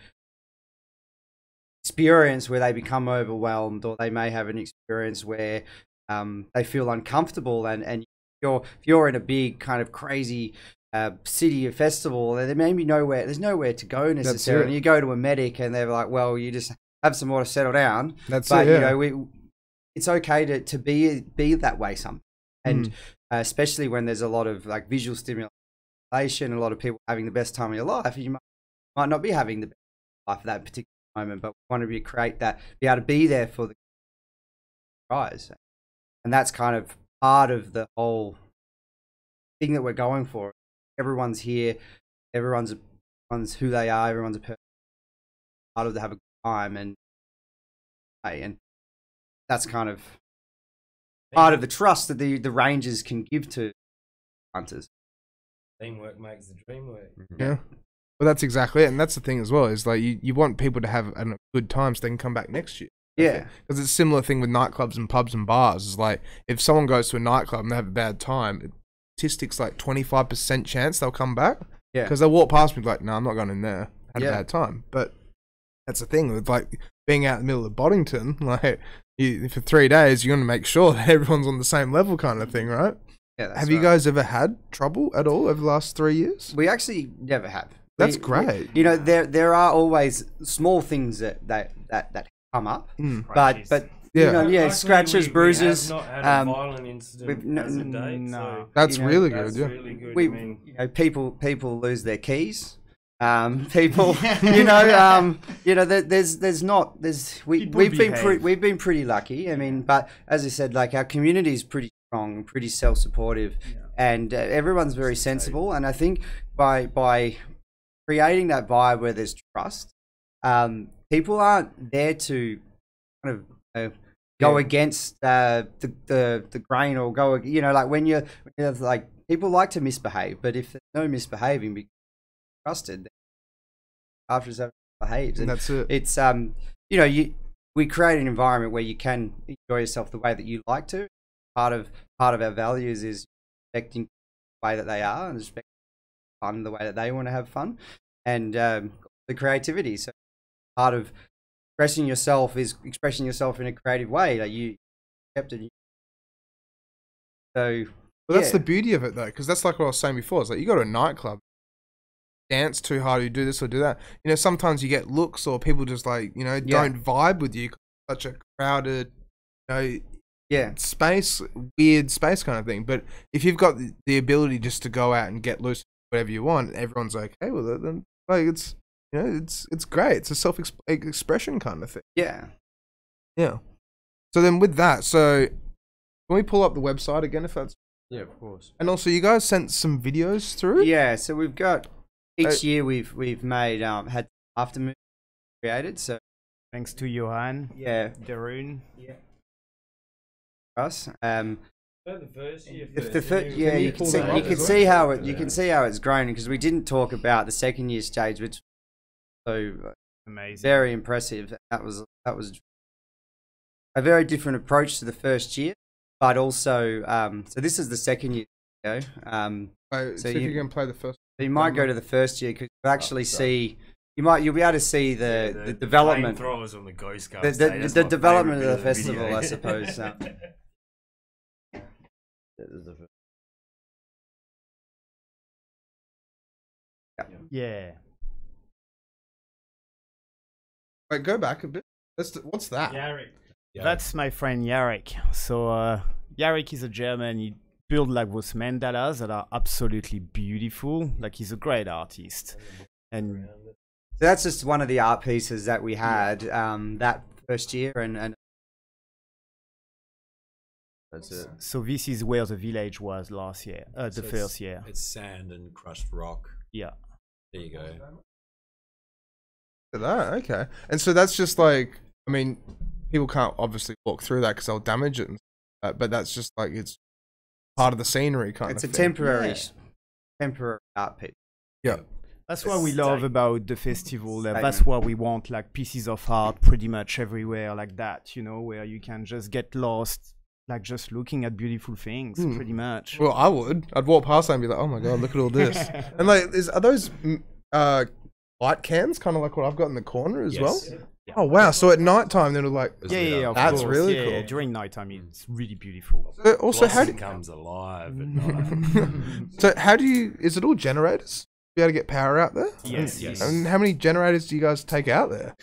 S4: experience where they become overwhelmed, or they may have an experience where they feel uncomfortable, and if you're in a big kind of crazy city or festival, there's nowhere to go necessarily. You go to a medic and they're like, well, you just have some more to settle down. It's okay to be that way sometimes, and especially when there's a lot of like visual stimulation, a lot of people having the best time of your life. You might not be having the best life at that particular moment, but we want to be able to be there for the prize, and that's kind of part of the whole thing that we're going for. Everyone's here, everyone's who they are, everyone's a person, part of to have a good time, and that's kind of part of the trust that the Rangers can give to hunters.
S5: Teamwork makes the dream work.
S2: Yeah. Well, that's exactly it. And that's the thing as well, is like you want people to have a good time so they can come back next year.
S4: Yeah.
S2: Because it's a similar thing with nightclubs and pubs and bars. It's like if someone goes to a nightclub and they have a bad time, statistics like 25% chance they'll come back.
S4: Yeah.
S2: Because they'll walk past me like, no, I'm not going in there. Had a bad time. But that's the thing with like being out in the middle of Boddington, like for 3 days, you're going to make sure that everyone's on the same level kind of thing, right?
S4: Yeah,
S2: have you guys ever had trouble at all over the last 3 years?
S4: We actually never have.
S2: That's great.
S4: There are always small things that come up, but scratches, bruises.
S5: We have not had a violent incident as a date.
S2: No, that's really good.
S5: That's really good.
S4: People lose their keys. We've been pretty lucky. I mean, but as I said, like our community is pretty strong, pretty self-supportive, and everyone's very sensible. And I think by creating that vibe where there's trust, people aren't there to kind of go against the grain, or go, like when you're like, people like to misbehave, but if there's no misbehaving, because trusted, after it's behaves, and that's it. It's we create an environment where you can enjoy yourself the way that you like to. Part of our values is respecting the way that they are, and respecting fun the way that they want to have fun, and the creativity. So part of expressing yourself is expressing yourself in a creative way. Like you accept it. So
S2: that's the beauty of it, though, because that's like what I was saying before. It's like you go to a nightclub, dance too hard, or you do this or do that. You know, sometimes you get looks or people just like, you know, don't vibe with you. Such a crowded, you know, space, weird space kind of thing. But if you've got the ability just to go out and get loose, whatever you want, everyone's okay with it. Then like it's, you know, it's great. It's a self-expression kind of thing.
S4: Yeah.
S2: Yeah. So then with that, so can we pull up the website again if that's...
S4: Yeah, of course.
S2: And also you guys sent some videos through?
S4: Yeah, so we've got, each year we've made, had aftermoon created, so...
S1: Thanks to Johan.
S4: Yeah.
S1: Darun.
S4: Yeah. Us.
S5: The first year.
S4: Yeah, you can see how it's grown, because we didn't talk about the second year stage, which was so
S1: amazing,
S4: very impressive. That was a very different approach to the first year, but also so this is the second year. So
S2: if you can play the first.
S4: So you might go to the first year because you actually see. You'll be able to see the development.
S5: Throwers on the Ghost Car
S4: the development of the festival, I suppose.
S1: Yeah.
S2: Wait, go back a bit. What's that?
S5: Yarrick.
S1: That's my friend Yarrick. So Yarrick is a German. He built like those mandalas that are absolutely beautiful. Like he's a great artist. And
S4: so that's just one of the art pieces that we had that first year, and that's it.
S1: So this is where the village was last year, the first year.
S3: It's sand and crushed rock.
S1: Yeah.
S3: There you go.
S2: That, okay. And so that's just like, I mean, people can't obviously walk through that because they'll damage it, but that's just like, it's part of the scenery kind of thing.
S4: It's a temporary art piece.
S2: Yeah.
S1: That's what we love about the festival. That's why we want like pieces of art pretty much everywhere like that, you know, where you can just get lost, like just looking at beautiful things, pretty much.
S2: Well, I'd walk past that and be like, oh my God, look at all this. And like, are those light cans kind of like what I've got in the corner as well? Yeah. Oh wow! So at night time, they're like,
S1: yeah,
S2: that's really cool.
S1: Yeah, during nighttime, it's really beautiful.
S2: Also, how do
S5: comes alive at night.
S2: So how do you? Is it all generators? Be able to get power out there?
S1: Yes.
S2: And how many generators do you guys take out there?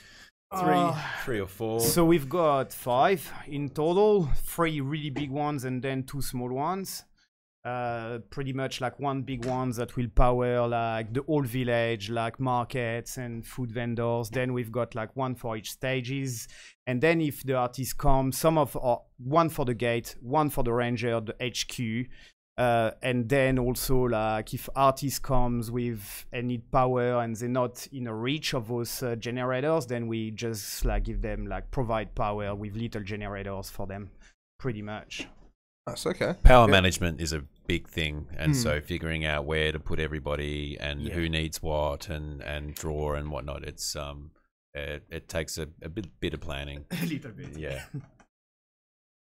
S3: Three or four.
S1: So we've got 5 in total, 3 really big ones and then 2 small ones. Pretty much like 1 big one that will power like the whole village, like markets and food vendors. Then we've got like 1 for each stages. And then if the artists come, 1 for the gate, 1 for the ranger, the HQ. And then also like if artist comes with and need power and they're not in a reach of those generators, then we just like give them like provide power with little generators for them, pretty much.
S2: That's okay.
S3: Power management is a big thing, and so figuring out where to put everybody and who needs what and draw and whatnot. It's it takes a bit of planning.
S1: A little bit.
S3: Yeah.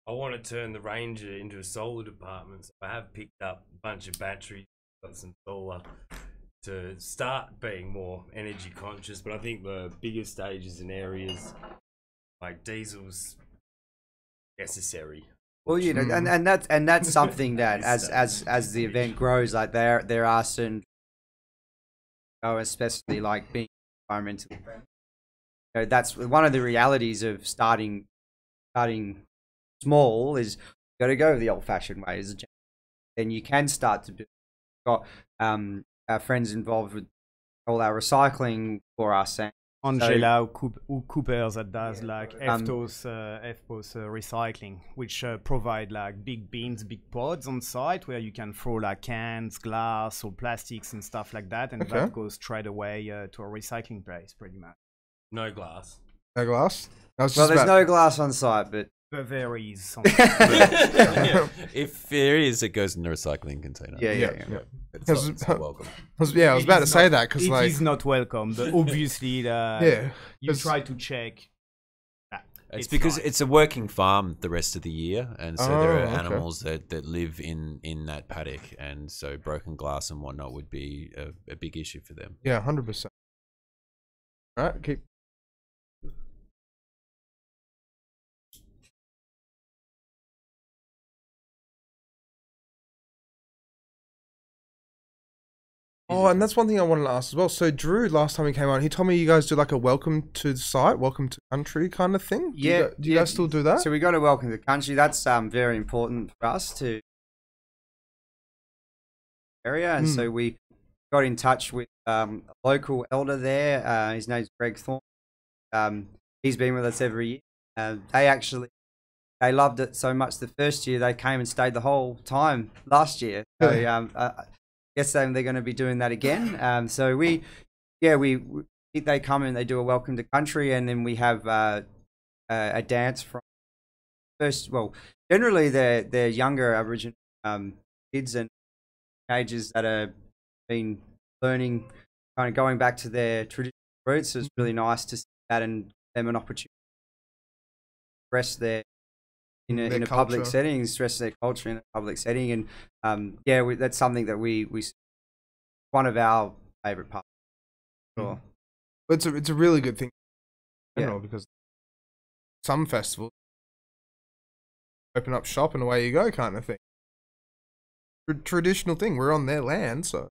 S5: I want to turn the Ranger into a solar department, so I have picked up a bunch of batteries, got some solar to start being more energy conscious. But I think the bigger stages and areas like diesel's necessary.
S4: Well, you know, and that's something that as the event grows, like there are certain, especially like being environmentally friendly. You know, that's one of the realities of starting small is you got to go the old-fashioned way. Then you can start to build. Got our friends involved with all our recycling for us. And
S1: Angela Cooper that does like FPOS recycling, which provide like big bins, big pods on site where you can throw like cans, glass or plastics and stuff like that, and that goes straight away to a recycling place pretty much.
S5: No glass.
S2: No glass?
S4: Well, there's no glass on site, but
S1: there is.
S3: If there is, it goes in the recycling container.
S4: Yeah.
S3: It's not welcome.
S2: I was about to say that because like
S1: it is not welcome. But obviously, you try to check.
S3: It's because it's a working farm the rest of the year, and so there are animals that live in that paddock, and so broken glass and whatnot would be a big issue for them.
S2: Yeah, 100%. All right, keep. Oh, and that's one thing I wanted to ask as well. So Drew, last time he came on, he told me you guys do like a welcome to the site, welcome to country kind of thing.
S4: Yeah.
S2: Do you guys still do that?
S4: So we got to welcome to the country. That's very important for us to area, and so we got in touch with a local elder there. His name's Greg Thorne. He's been with us every year. They loved it so much the first year they came and stayed the whole time last year. So I guess they're going to be doing that again. So they come and they do a welcome to country, and then we have a dance from first. Well, generally they're younger Aboriginal kids and ages that have been learning, kind of going back to their traditional roots. So it's really nice to see that and give them an opportunity to express their in a public setting, stress their culture in a public setting, and that's something that we one of our favorite parts. Sure.
S2: It's a really good thing, because some festivals open up shop and away you go kind of thing. Traditional thing. We're on their land, so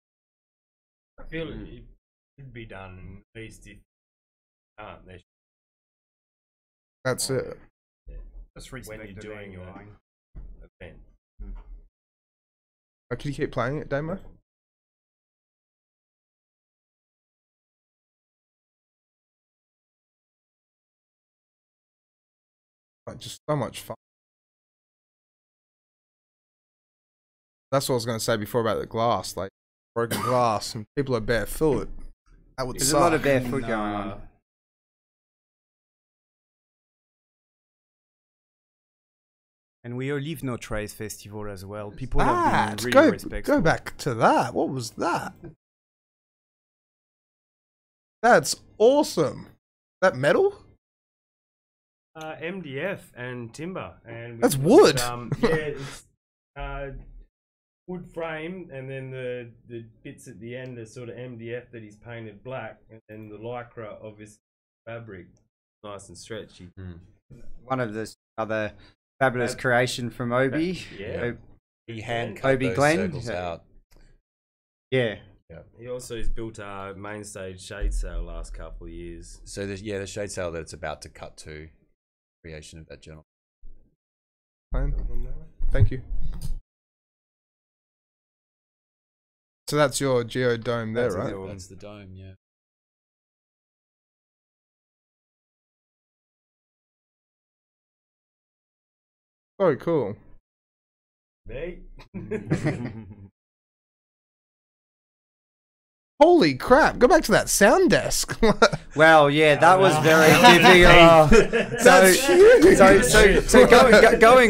S5: I feel it could be done at least if they.
S2: That's it.
S1: Just respect
S5: when you're doing your event.
S2: Can you keep playing it, Damo? Just so much fun. That's what I was going to say before about the glass, like broken glass, and people are barefoot. That would
S4: There's
S2: suck.
S4: a lot of barefoot going on.
S1: And we Leave No Trace Festival as well. People have been really respectful.
S2: Go back to that. What was that? That's awesome. That metal?
S5: MDF and timber. And
S2: that's wood.
S5: It's wood frame, and then the bits at the end are sort of MDF that he's painted black, and then the lycra of his fabric, nice and stretchy.
S4: One of the other fabulous creation from Obi.
S3: He hand cut
S4: Obi
S3: those
S4: Glenn
S3: circles out.
S5: Yeah. He also has built a main stage shade sail last couple of years.
S3: So the shade sail that it's about to cut to creation of that gentleman.
S2: Thank you. So that's your geodome there, right?
S3: That's the dome, yeah.
S2: Oh, cool.
S5: Me?
S2: Holy crap, go back to that sound desk.
S4: Well, yeah, that was very difficult. So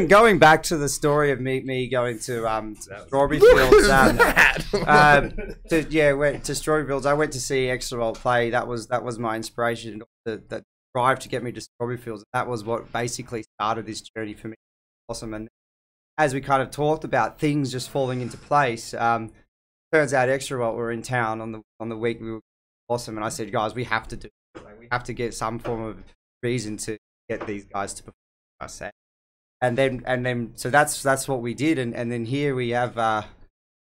S4: going back to the story of me going to Strawberry Fields. Went to Strawberry Fields. I went to see Extra Volt play. That was my inspiration. The drive to get me to Strawberry Fields. That was what basically started this journey for me. Awesome. And as we kind of talked about things just falling into place, turns out Extra Volt were in town on the week we were awesome, and I said, guys, we have to do it. Like, we have to get some form of reason to get these guys to perform. I said, and then so that's what we did, and then here we have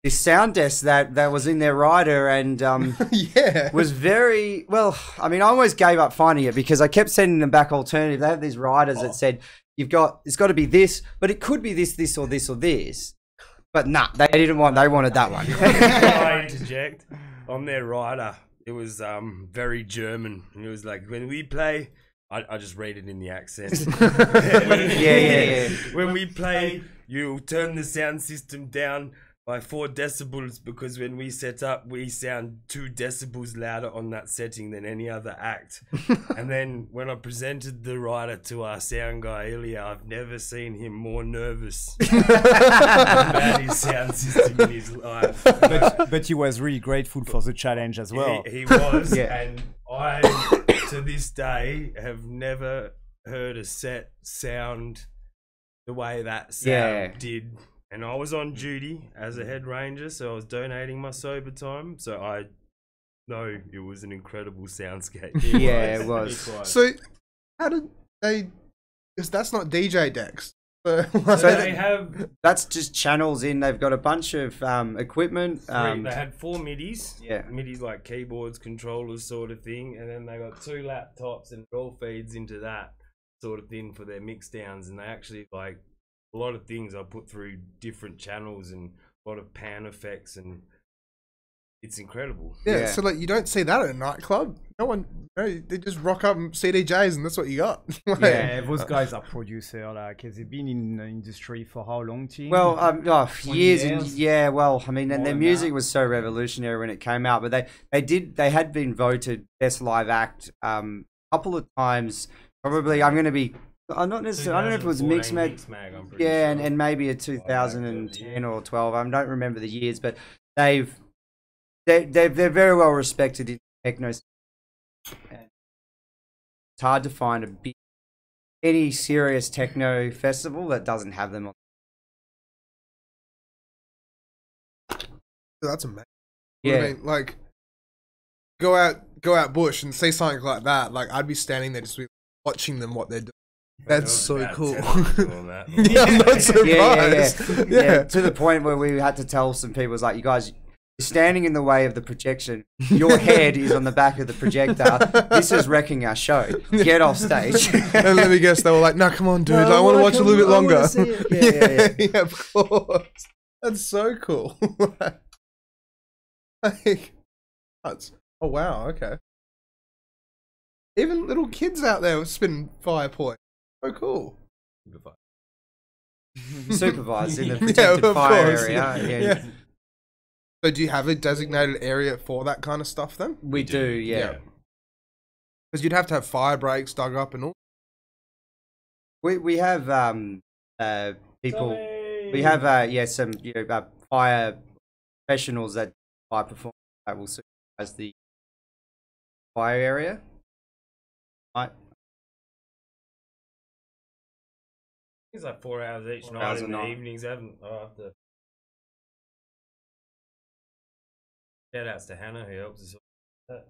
S4: this sound desk that was in their rider, and was very well. I mean, I almost gave up finding it because I kept sending them back alternative. They have these riders that said it's got to be this, but it could be this or this or this. But nah, they wanted that one.
S5: I interject. On their rider, it was very German. And it was like, when we play, I just read it in the accent.
S4: Yeah.
S5: When we play, you turn the sound system down by 4 decibels, because when we set up, we sound 2 decibels louder on that setting than any other act. And then when I presented the rider to our sound guy Ilya, I've never seen him more nervous about his sound system in his life.
S1: But he was really grateful for the challenge as well.
S5: He was, and I, to this day, have never heard a set sound the way that sound did. And I was on duty as a head ranger, so I was donating my sober time. So I know it was an incredible soundscape.
S4: It was.
S2: So how did they... Because that's not DJ decks. So
S5: they have.
S4: That's just channels in. They've got a bunch of equipment.
S5: They had 4 midis.
S4: Yeah.
S5: Midis like keyboards, controllers, sort of thing, and then they got 2 laptops, and it all feeds into that sort of thing for their mix downs. And they actually like a lot of things are put through different channels and a lot of pan effects, and it's incredible.
S2: Yeah, so like you don't see that at a nightclub. No one, they just rock up CDJs and that's what you got. Like,
S1: yeah, those guys are producer. Like, has it been in the industry for how long, Tim?
S4: Well, years and
S1: years?
S4: yeah. Well, I mean, and
S1: More
S4: their
S1: than
S4: music
S1: that.
S4: was so revolutionary when it came out. But they had been voted best live act a couple of times. Probably, I'm not necessarily. I don't know if it was Mixmag.
S5: I'm pretty
S4: Yeah,
S5: sure.
S4: and maybe a 2010 or 12. I don't remember the years, but they're very well respected in techno. And it's hard to find any serious techno festival that doesn't have them on.
S2: that's amazing.
S4: Yeah.
S2: I mean, like go out bush and see something like that. Like I'd be standing there just watching them what they're doing. That's so
S5: About
S2: cool.
S5: 10 people on that.
S2: Yeah, I'm not surprised.
S4: Yeah, to the point where we had to tell some people, it's like, you guys, you're standing in the way of the projection. Your head is on the back of the projector. This is wrecking our show. Get off stage.
S2: And let me guess, they were like, "No, come on, dude.
S4: No,
S2: I want to watch a little bit
S4: I wanna
S2: longer."
S4: see it. Yeah.
S2: Of course. That's so cool. Like, that's, oh wow, okay. Even little kids out there spinning fire points. So cool.
S4: Supervised in the
S2: Yeah,
S4: protected
S2: of
S4: fire
S2: course.
S4: area.
S2: Yeah. So do you have a designated area for that kind of stuff then?
S4: We do, yeah.
S2: Because you'd have to have fire breaks dug up and all.
S4: We have people. We have some fire professionals that fire performance that will supervise the fire area. Right.
S5: It's like 4 hours each
S4: 4
S5: night
S4: hours
S5: in
S4: a
S5: the
S4: night.
S5: evenings. I have to. Shout outs to Hannah who helps us. With that.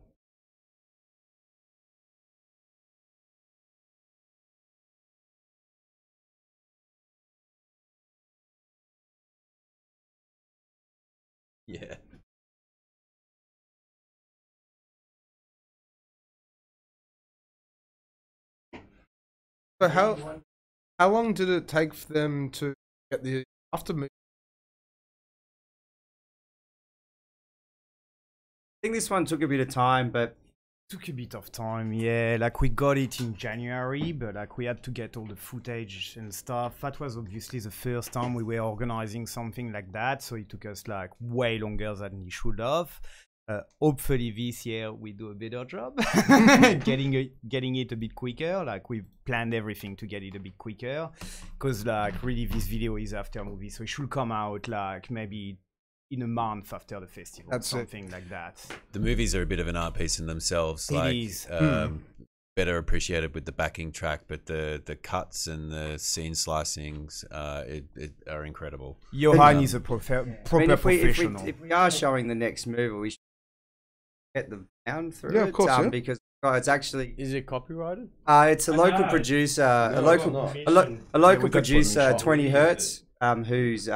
S3: Yeah.
S2: So how long did it take for them to get the after movie?
S4: I think this one took a bit of time, but
S1: Took a bit of time, yeah. Like we got it in January, but like we had to get all the footage and stuff. That was obviously the first time we were organizing something like that, so it took us like way longer than it should have. Hopefully this year we do a better job, getting it a bit quicker. Like we've planned everything to get it a bit quicker, because like really this video is after movie, so it should come out like maybe in a month after the festival,
S2: That's
S1: something like that.
S3: The movies are a bit of an art piece in themselves.
S1: It
S3: Like,
S1: is.
S3: better appreciated with the backing track, but the cuts and the scene slicings are incredible.
S1: Johan is a proper
S4: I mean,
S1: professional.
S4: if we are showing the next movie, we should get the sound through
S2: Yeah,
S4: it.
S2: of course, yeah.
S4: Because it's actually
S6: Is it copyrighted?
S4: it's a local
S5: know.
S4: producer,
S5: No,
S4: a local
S5: not.
S4: a local
S1: we got
S4: producer,
S1: permission.
S4: 20 Hertz, who's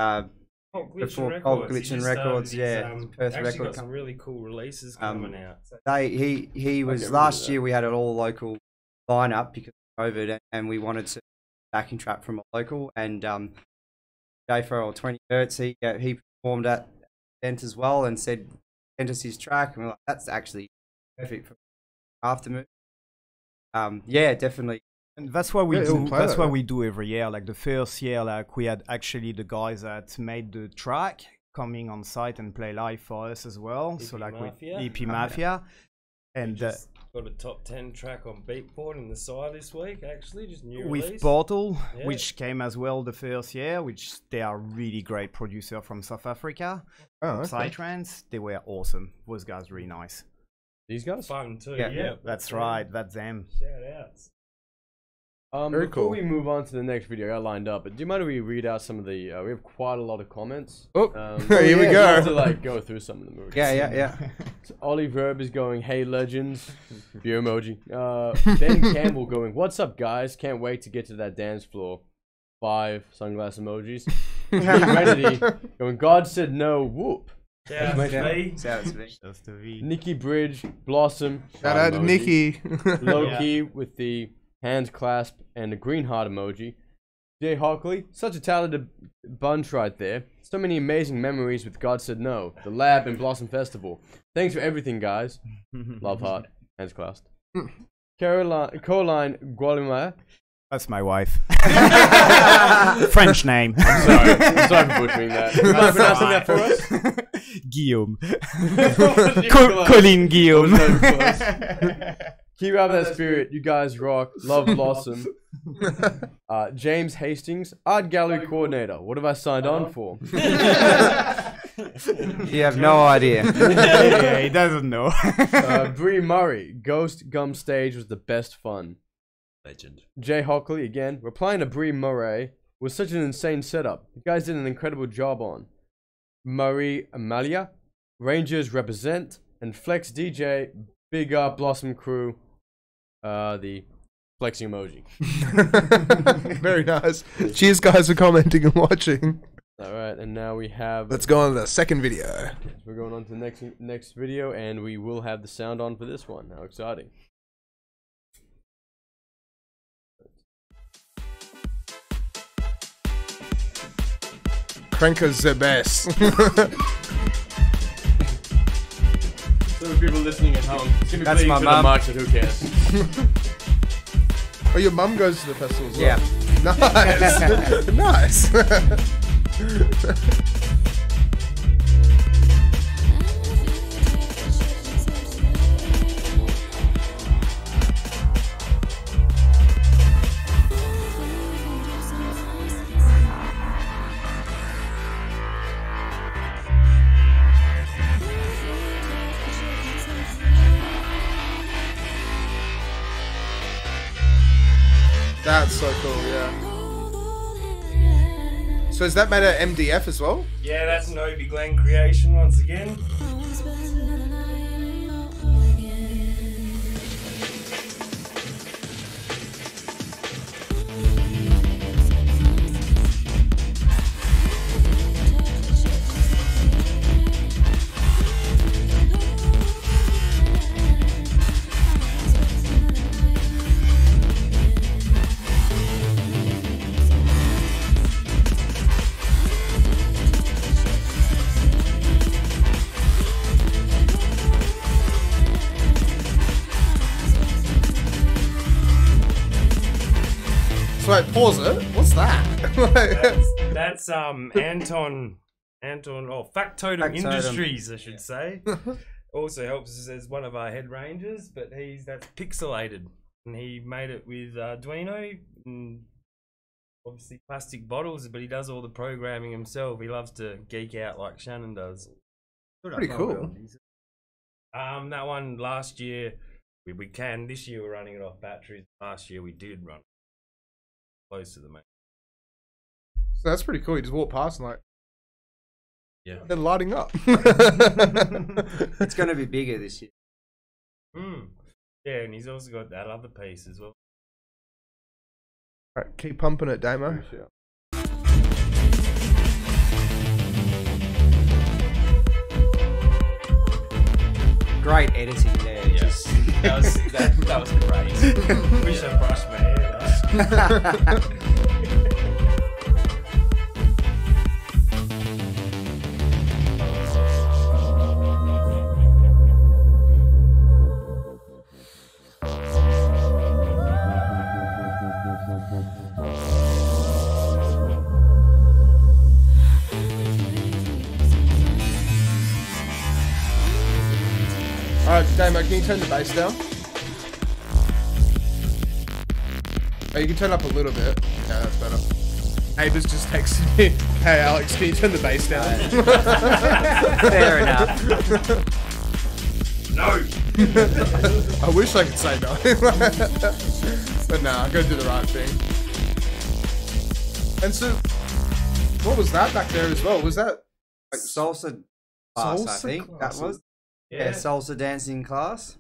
S5: Before
S4: Glitch and Records, yeah, Perth
S5: actually
S4: record
S5: got some really cool releases coming out. So
S4: he was
S6: Okay,
S4: last
S6: really
S4: year. We had an all local lineup because of COVID, and we wanted to backing track from a local. And J4 or 20 Hertz, he performed at the event as well and sent us his track, and we're like, that's actually perfect for aftermoon. Yeah, definitely.
S1: And that's what we
S2: Yeah,
S1: do.
S2: it'll play
S1: That's
S2: that,
S1: what
S2: yeah.
S1: we do every year. Like the first year, like we had actually the guys that made the track coming on site and play live for us as well. So like
S5: Mafia.
S1: with EP Mafia, and
S5: just got a top 10 track on Beatport in the side this week. Actually, just new
S1: with
S5: release.
S1: Portal,
S5: Yeah.
S1: which came as well the first year, which they are really great producer from South Africa.
S2: Oh, okay.
S1: Psytrance, they were awesome. Those guys really nice.
S6: These guys?
S5: Fun too.
S4: Yeah.
S5: Yeah,
S1: That's right. That's them.
S5: Shout outs.
S2: Very
S6: Before
S2: cool.
S6: we move on to the next video, I got lined up. But do you mind if we read out some of the? We have quite a lot of comments.
S2: Oh,
S6: I'd
S2: here we
S6: love
S2: go.
S6: to like go through some of them.
S4: Yeah.
S6: So Ollie Verb is going, "Hey legends," view emoji. Ben Campbell going, "What's up, guys? Can't wait to get to that dance floor. 5 sunglass emojis. Serenity going, God said no, whoop.
S5: Shout out to me.
S4: Shout out to me.
S6: Nikki Bridge, Blossom.
S2: Shout out to
S6: emoji.
S2: Nikki.
S6: Loki with the hand clasp and the green heart emoji. Jay Hockley, such a talented bunch right there. So many amazing memories with God Said No, the lab and Blossom Festival. Thanks for everything, guys. Love heart, hands clasped. Caroline Gualima.
S1: That's my wife. French name.
S6: Sorry for butchering that. You mind pronouncing that for us?
S1: Guillaume.
S6: Close.
S1: Colin Guillaume.
S6: Keep up that spirit. You guys rock. Love Blossom. James Hastings, art gallery coordinator. What have I signed on for?
S4: You have no idea.
S1: Yeah, he doesn't know.
S6: Bree Murray, Ghost Gum Stage was the best fun.
S3: Legend.
S6: Jay Hockley again, replying to Bree Murray was such an insane setup. You guys did an incredible job on. Murray Amalia, Rangers represent, and Flex DJ, big up Blossom crew. The flexing emoji.
S2: Very nice. Cheers, guys, for commenting and watching.
S6: Alright, and now we have...
S2: Let's go on to the second video.
S6: We're going on to the next video, and we will have the sound on for this one. How exciting.
S2: Cranker's the best.
S6: So people listening at home, it's gonna be
S4: That's my
S6: for
S4: mum.
S6: the mic, but who cares?
S2: Oh, your mum goes to the festival as well?
S4: Yeah.
S2: Nice. Nice. That's so cool, yeah. So is that made at MDF as well?
S5: Yeah, that's an Obi Glen creation once again.
S2: So wait, pause it. What's that?
S5: That's Anton Factotum Industries, I should say. Also helps us as one of our head rangers, but that's pixelated, and he made it with Arduino and obviously plastic bottles, but he does all the programming himself. He loves to geek out like Shannon does.
S2: Pretty cool.
S5: That one last year we can. This year we're running it off batteries. Last year we did run close to the main.
S2: So that's pretty cool. You just walk past and like,
S3: Yeah.
S2: they're lighting up.
S4: It's going to be bigger this year.
S5: Yeah, and he's also got that other piece as well.
S2: Alright, keep pumping it, Damo.
S4: Great editing there.
S3: Yeah.
S4: Just
S3: That was great.
S5: Wish I brushed my hair.
S2: Alright, Damo, can you turn the bass down? Oh, you can turn up a little bit. Yeah, that's better. Abe's just texted me. Hey Alex, can you turn the bass down?
S4: fair enough.
S5: No!
S2: I wish I could say no. But nah, I gotta do the right thing. And so, what was that back there as well? Was that like
S4: Salsa class, I
S2: salsa
S4: think
S2: class?
S4: that was. Yeah, salsa dancing class.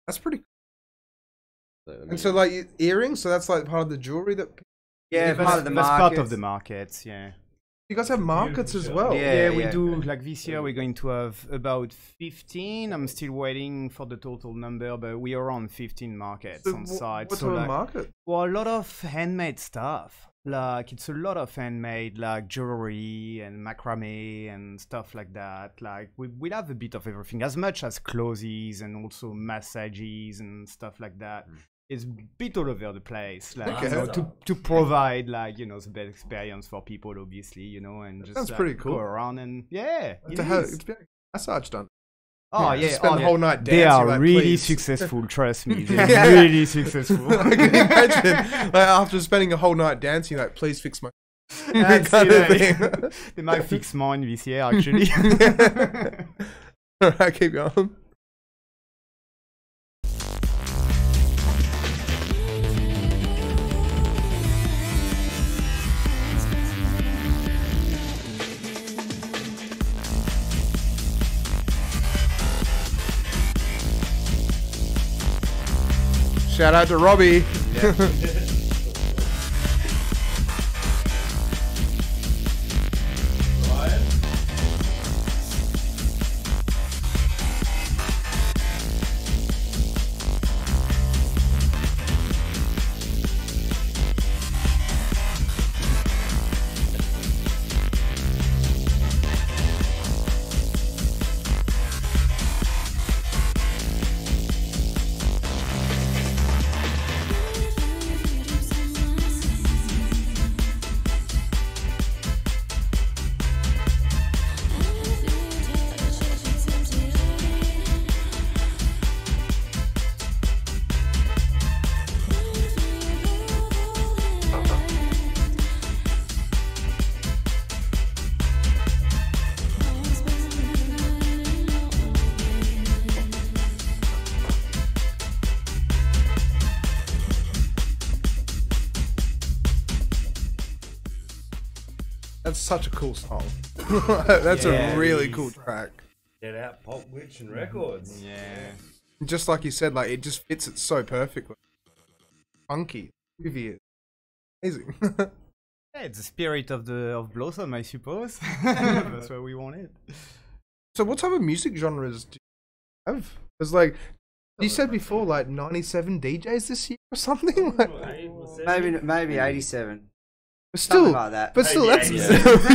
S2: That's pretty cool. And so like earrings, so that's like part of the jewelry that
S4: Yeah, part of the
S1: that's part
S4: markets.
S1: of the markets. Yeah.
S2: You guys have markets as well.
S1: Yeah, we do. Like this year, we're going to have about 15. I'm still waiting for the total number, but we are on 15 markets on site.
S2: What's
S1: so
S2: on
S1: like,
S2: market?
S1: well, a lot of handmade stuff. Like it's a lot of handmade, like jewelry and macrame and stuff like that. Like we'll have a bit of everything, as much as clothes and also massages and stuff like that. It's a bit all over the place, like you know, to provide like you know the best experience for people, obviously, you know, and just
S2: That's
S1: like,
S2: pretty cool.
S1: go around and yeah,
S2: It's a massage done.
S1: oh yeah,
S2: Spend the whole night dancing.
S1: they are
S2: like,
S1: really
S2: please.
S1: successful. Trust me, they're really successful.
S2: I can imagine, like, after spending a whole night dancing, like, please fix my.
S1: That's
S2: kind of
S1: it,
S2: thing.
S1: They might fix mine this year, actually.
S2: All right, keep going. Shout out to Robbie. That's such a cool song. That's a really cool track.
S5: Get out Pulp Witch and Records.
S1: Yeah.
S2: Just like you said, like it just fits it so perfectly. Funky, groovy, amazing.
S1: Yeah, it's the spirit of Blossom, I suppose. That's what we wanted.
S2: So, what type of music genres do you have? Because, like you said before, like 97 DJs this year or something. Like,
S4: Maybe 87.
S2: but still,
S4: Something like that.
S2: but still, that's
S5: Yeah.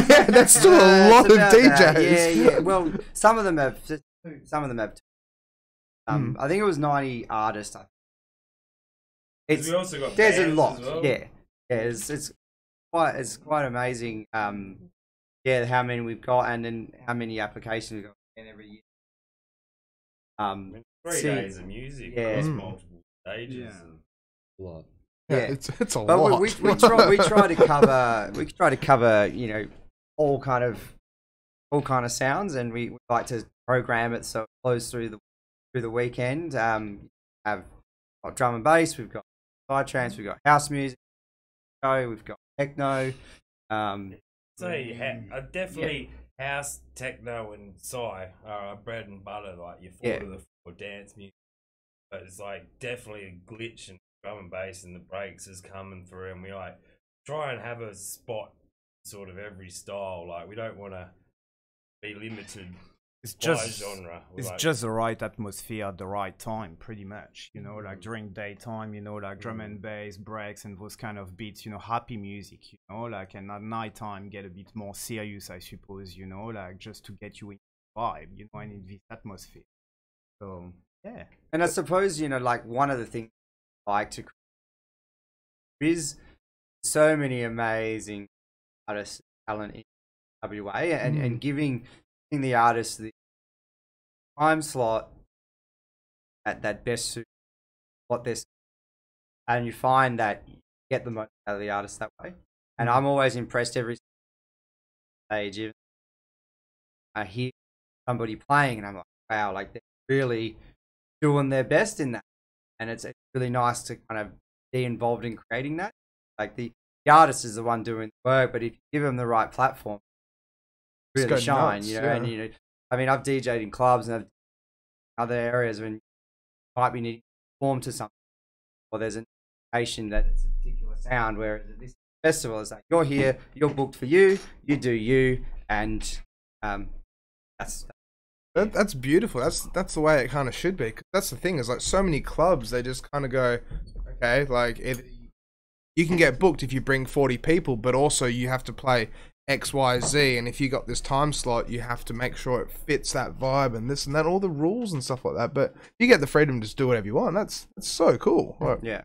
S2: yeah, that's still a lot
S4: It's
S2: of
S4: about
S2: DJs.
S4: that. Yeah. Well, some of them have. I think it was 90 artists.
S5: We also got
S4: There's a
S5: bands
S4: lot.
S5: as well.
S4: Yeah. It's quite amazing. Yeah, how many we've got, and then how many applications we've got every year.
S5: 3 days of music
S4: Yeah.
S5: across multiple stages.
S1: Yeah.
S5: And
S6: A lot.
S2: Yeah,
S4: Yeah.
S2: it's a
S4: But
S2: lot.
S4: we try to cover you know all kind of sounds, and we like to program it so it flows through the weekend. Have got drum and bass, we've got psytrance, we've got house music, we've got techno.
S5: definitely house, techno, and psy are bread and butter. Like your 4 to the 4 dance music, but it's like definitely a glitch and drum and bass and the breaks is coming through, and we like try and have a spot sort of every style. Like we don't want to be limited
S1: It's
S5: by
S1: just
S5: genre.
S1: It's just the right atmosphere at the right time, pretty much. You know, like during daytime, you know, like drum and bass, breaks, and those kind of beats. You know, happy music. You know, like, and at nighttime get a bit more serious, I suppose. You know, like just to get you in the vibe. You know, and in this atmosphere. So yeah.
S4: And I suppose, you know, like one of the things I like to create is so many amazing artists, talent in WA, and giving the artists the time slot that best suits what they're, and you find that you get the most out of the artist that way. And I'm always impressed every stage. Even I hear somebody playing, and I'm like, wow, like they're really doing their best in that, and it's really nice to kind of be involved in creating that. Like the artist is the one doing the work, but if you give them the right platform, really shine, you know. And you know, I mean, I've DJed in clubs and other areas when you might be needing to perform to something, or there's an indication that it's a particular sound, whereas at this festival is like, you're here, you're booked for you, you do you, and
S2: that's beautiful. That's the way it kind of should be. 'Cause that's the thing, is like so many clubs, they just kind of go, okay, like you can get booked if you bring 40 people, but also you have to play X, Y, Z, and if you got this time slot, you have to make sure it fits that vibe and this and that, all the rules and stuff like that. But you get the freedom to just do whatever you want. That's so cool. Like,
S4: yeah,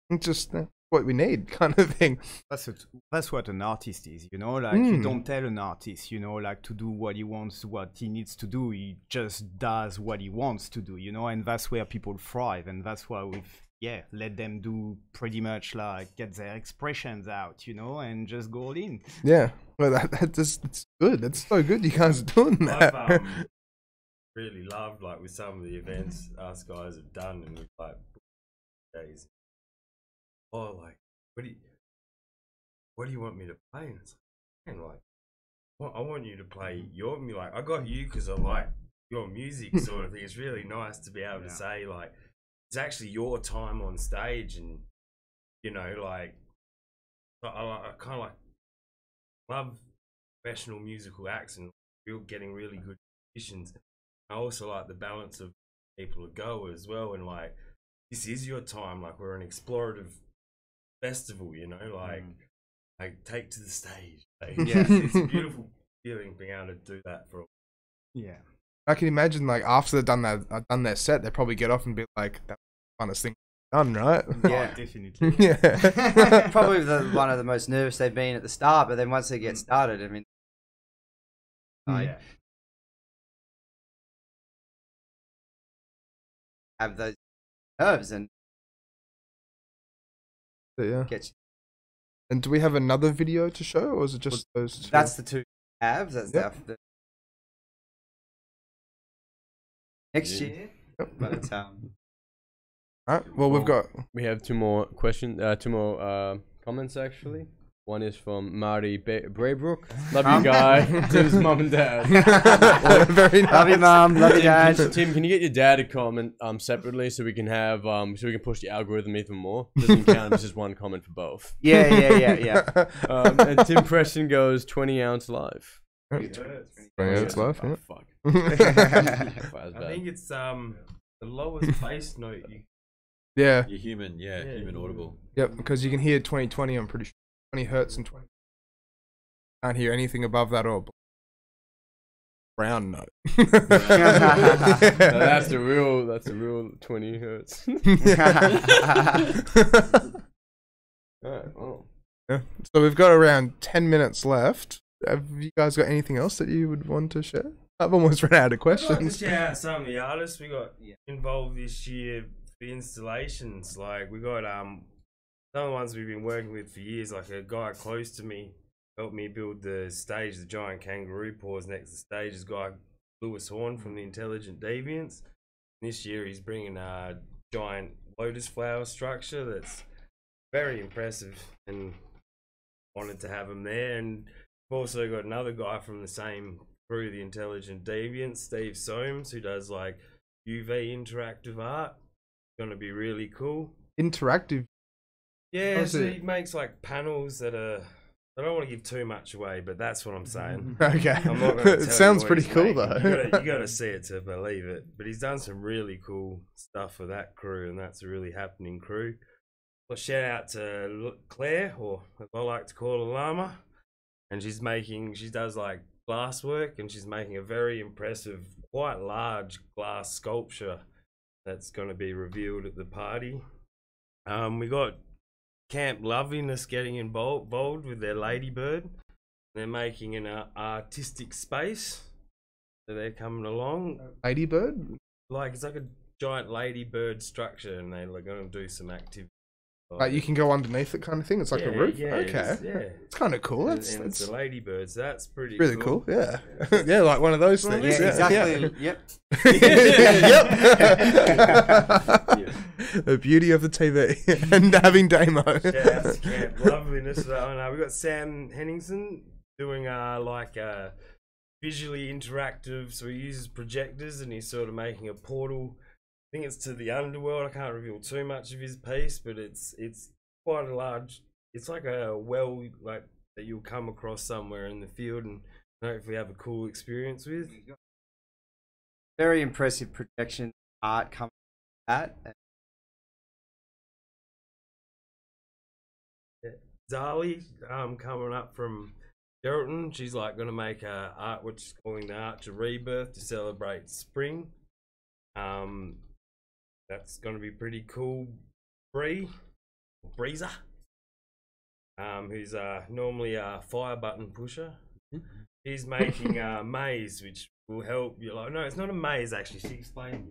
S2: it's just what we need, kind of thing.
S1: That's what an artist is, you know. Like you don't tell an artist, you know, like to do what he wants, what he needs to do. He just does what he wants to do, you know. And that's where people thrive, and that's why we've let them do pretty much like get their expressions out, you know, and just go all in.
S2: Yeah, well, that's good. That's so good. You guys are doing that.
S5: I've really loved, like, with some of the events us guys have done, and we've like days. Oh, like, what do you want me to play? And it's like, man, like, well, I want you to play your music. Like, I got you because I like your music, sort of thing. It's really nice to be able to say, like, it's actually your time on stage, and you know, like, I kind of like love professional musical acts and getting really good musicians. I also like the balance of people to go as well, and like, this is your time. Like, we're an explorative festival, you know, like take to the stage. Like, it's a beautiful feeling being able to do that for.
S1: Yeah.
S2: I can imagine, like, after they've done their set, they probably get off and be like, "That's the funnest thing done, right?"
S4: Yeah,
S1: definitely.
S2: Yeah.
S4: probably one of the most nervous they've been at the start, but then once they get started, I mean, have those nerves and get you.
S2: And do we have another video to show, or is it just those two?
S4: That's the two halves. That's the next year.
S2: Yep.
S4: But
S2: Alright, well,
S6: we have two more questions, two more comments actually. One is from Marty Braybrook. Love you, guy. Tim's mum and dad.
S2: Very nice.
S4: Love you, mum. Love you, dad.
S6: Tim, can you get your dad to comment separately so we can have so we can push the algorithm even more? Doesn't count. It's just one comment for both.
S4: Yeah.
S6: And Tim Preston goes 20-ounce live.
S2: 20-ounce live.
S6: Oh,
S2: Yeah.
S6: fuck.
S5: I think it's the lowest bass note.
S2: Yeah.
S3: You're human, human audible.
S2: Yep, because you can hear 2020. I'm pretty sure 20 hertz and 20. Can't hear anything above that or brown note.
S6: That's the real 20 hertz.
S2: Yeah. So we've got around 10 minutes left. Have you guys got anything else that you would want to share? I've almost run out of questions.
S5: Yeah, some of the artists we got involved this year for installations. Like, we got some of the ones we've been working with for years. Like, a guy close to me helped me build the stage, the giant kangaroo paws next to the stage. Is guy Lewis Horn from the Intelligent Deviants. This year he's bringing a giant lotus flower structure that's very impressive, and wanted to have him there. And we've also got another guy from the same crew, the Intelligent Deviants, Steve Soames, who does like UV interactive art. Going to be really cool.
S2: Interactive.
S5: Yeah, so he makes like panels that are. I don't want to give too much away, but that's what I'm saying.
S2: Okay.
S5: I'm not gonna
S2: It
S5: tell
S2: sounds
S5: you what
S2: pretty
S5: he's
S2: cool
S5: making.
S2: though.
S5: You gotta see it to believe it. But he's done some really cool stuff for that crew, and that's a really happening crew. Well, shout out to Claire, or as I like to call her, Llama. And she does like glass work, and she's making a very impressive, quite large glass sculpture that's going to be revealed at the party. We got Camp Loveliness getting involved with their Ladybird. They're making an artistic space, so they're coming along.
S2: Ladybird?
S5: Like, it's like a giant ladybird structure, and they're going to do some activity.
S2: Like, you can go underneath it, kind of thing. It's like a roof.
S5: Yeah,
S2: okay. It's kind of cool.
S5: And it's a ladybird, so that's pretty
S2: really cool. Yeah. Yeah, like one of those things.
S4: Yeah, exactly. Yep.
S2: Yep. The beauty of the TV and having Damo.
S5: Shout out to Camp Loveliness. We got Sam Henningsen doing like visually interactive. So he uses projectors, and he's sort of making a portal. I think it's to the underworld. I can't reveal too much of his piece, but it's quite a large it's like a well like that you'll come across somewhere in the field and hopefully have a cool experience with.
S4: Very impressive projection art coming from that.
S5: Zali, coming up from Geraldton, she's like going to make a art, what she's calling the Arch of Rebirth, to celebrate spring. That's going to be pretty cool. Breezer, who's normally a fire button pusher. She's making a maze, which will help you. Like, no, it's not a maze actually. She explained.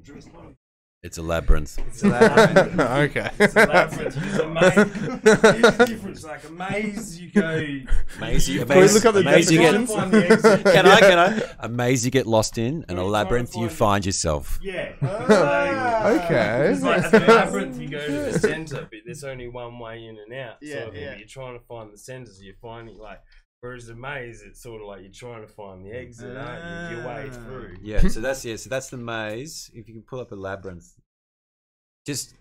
S3: It's a labyrinth.
S5: It's a labyrinth.
S2: Okay.
S5: It's a labyrinth. It's a maze. Here's the difference. Like a maze, you go.
S3: Maze, you
S2: look up the
S3: maze you get.
S5: Find the exit.
S3: Can I? A maze you get lost in, and a labyrinth you find yourself.
S5: Yeah.
S2: Okay.
S5: It's like at the labyrinth, you go to the center, but there's only one way in and out.
S1: Yeah,
S5: So
S1: yeah.
S5: you're trying to find the center, so you're finding like. Whereas the maze, it's sort of like you're trying to find the exit, aren't you? Your way through.
S3: Yeah. So that's the maze. If you can pull up a labyrinth, just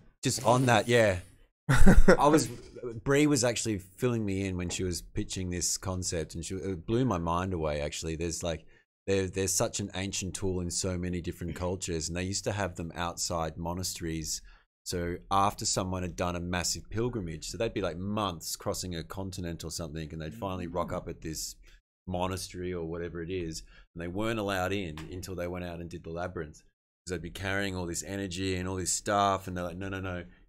S3: on that, yeah. Bree was actually filling me in when she was pitching this concept, and it blew my mind away. Actually, there's such an ancient tool in so many different cultures, and they used to have them outside monasteries. So after someone had done a massive pilgrimage, so they'd be like months crossing a continent or something, and they'd finally rock up at this monastery or whatever it is, and they weren't allowed in until they went out and did the labyrinth. Because they'd be carrying all this energy and all this stuff, and they're like, no,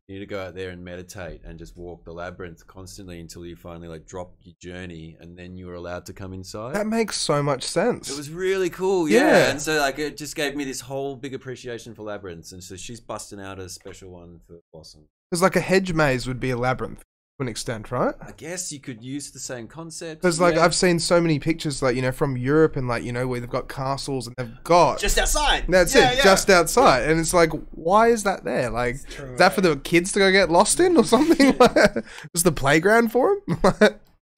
S3: you need to go out there and meditate and just walk the labyrinth constantly until you finally like drop your journey, and then you were allowed to come inside.
S2: That makes so much sense.
S3: It was really cool, yeah. And so like it just gave me this whole big appreciation for labyrinths, and so she's busting out a special one for Blossom.
S2: Because like a hedge maze would be a labyrinth to an extent, right?
S3: I guess you could use the same concept.
S2: Because like I've seen so many pictures, like from Europe, and like where they've got castles and they've got
S1: Just outside.
S2: That's it, just outside, and it's like, why is that there? Like, is that for the kids to go get lost in or something? Is the playground for them?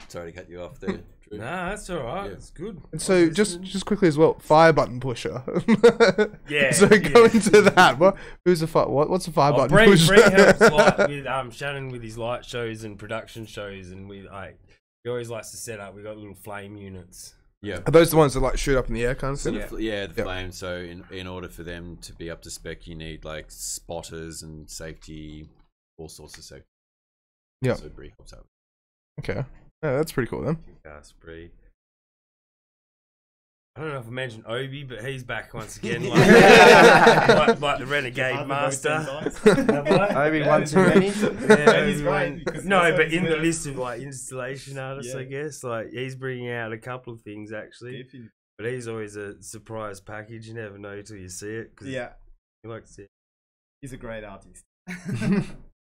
S3: Sorry to cut you off there. Drew.
S5: Nah, that's all right.
S3: Yeah.
S5: It's good.
S2: And so just quickly as well, fire button pusher.
S5: Yeah.
S2: So go into that. What's a fire button
S5: Bree
S2: pusher?
S5: helps like with Shannon with his light shows and production shows, and he always likes to set up. We got little flame units.
S3: Yeah.
S2: Are those the ones that like shoot up in the air kind of thing?
S3: Yeah, the flame. So in order for them to be up to spec, you need like spotters and safety, all sorts of safety.
S2: Yeah.
S3: So Bree helps out.
S2: Okay. Yeah, that's pretty cool then.
S5: Bree. I don't know if I mentioned Obi, but he's back once again, like the Renegade Master.
S4: Obi one too many.
S5: No, but in the list of like installation artists, I guess, like he's bringing out a couple of things actually. But he's always a surprise package. You never know till you see it.
S1: Yeah,
S5: you like to see it.
S1: He's a great artist.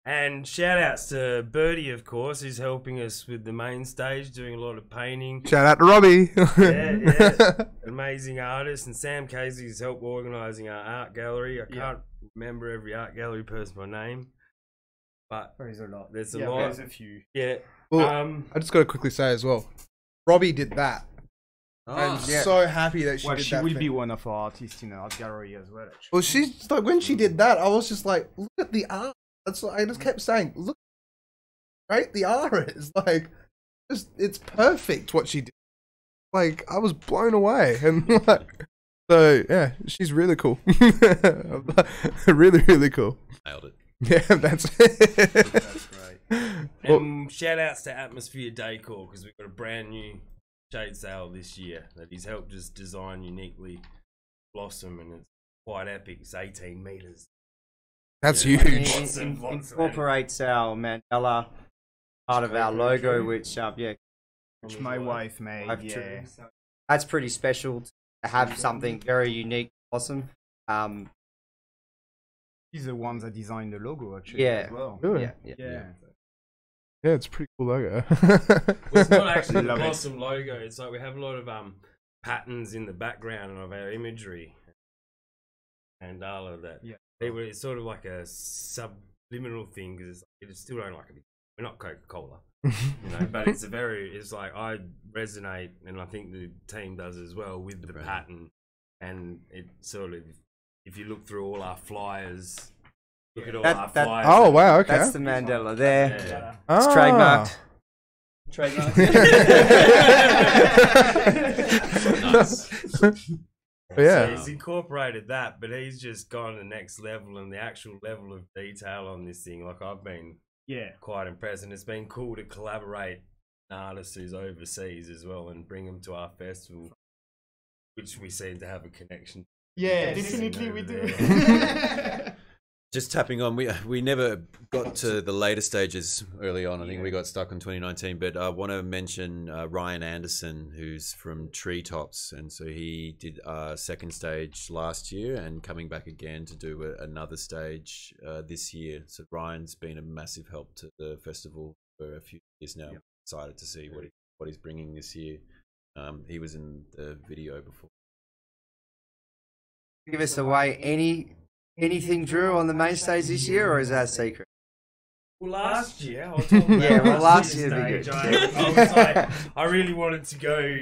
S5: And shout outs to Birdie, of course, who's helping us with the main stage, doing a lot of painting.
S2: Shout out to Robbie.
S5: Yeah. Amazing artist. And Sam Casey's helped organising our art gallery. I can't remember every art gallery person by name, but
S1: There's a lot.
S5: There's a
S1: lot.
S5: lot.
S1: There's a few.
S5: Yeah.
S2: Well, I just got to quickly say as well, Robbie did that. I'm so happy that she did that.
S1: She will be one of our artists in our art gallery as well. Actually.
S2: Well, she's like, when she did that, I was just like, look at the art. That's what I just kept saying. Look, right? The art is like, it's perfect what she did. Like, I was blown away, and like, so yeah, she's really cool. Really, really cool.
S3: Nailed it.
S2: Yeah, that's it.
S5: That's great. And shout outs to Atmosphere Decor, because we've got a brand new shade sail this year that he's helped us design uniquely. Blossom, and it's quite epic. It's 18 meters.
S2: That's
S4: It
S2: huge.
S4: incorporates our Mandela part of our logo, which
S1: Which my wife made. Yeah.
S4: That's pretty special to have something very unique, awesome.
S1: He's the one that designed the logo actually.
S4: Yeah.
S1: As well.
S2: Really?
S4: Yeah.
S2: Yeah, it's a pretty cool logo.
S5: Well, it's not actually the
S1: Love it.
S5: Blossom logo. It's like we have a lot of patterns in the background of our imagery and all of that.
S1: Yeah.
S5: It's sort of like a subliminal thing, because it's still don't like it. We're not Coca-Cola, but it's like I resonate, and I think the team does as well with the pattern, and it sort of, if you look through all our flyers, look at all our flyers.
S2: Oh wow, okay.
S4: That's the Mandela there.
S5: Yeah.
S4: It's trademarked. trademark.
S3: Nice.
S2: Yeah.
S5: So he's incorporated that, but he's just gone to the next level, and the actual level of detail on this thing. Like, I've been quite impressed, and it's been cool to collaborate with artists who's overseas as well and bring them to our festival, which we seem to have a connection.
S1: Yeah, definitely we do.
S3: Just tapping on, we never got to the later stages early on. I think we got stuck in 2019. But I want to mention Ryan Anderson, who's from Treetops, and so he did second stage last year and coming back again to do another stage this year. So Ryan's been a massive help to the festival for a few years now. Excited to see what he's bringing this year. He was in the video before.
S4: Give us away anything, Drew, on the main stage this year, or is that a secret?
S5: Well, last year, I was talking about
S4: last year
S5: stage, I was like, I really wanted to go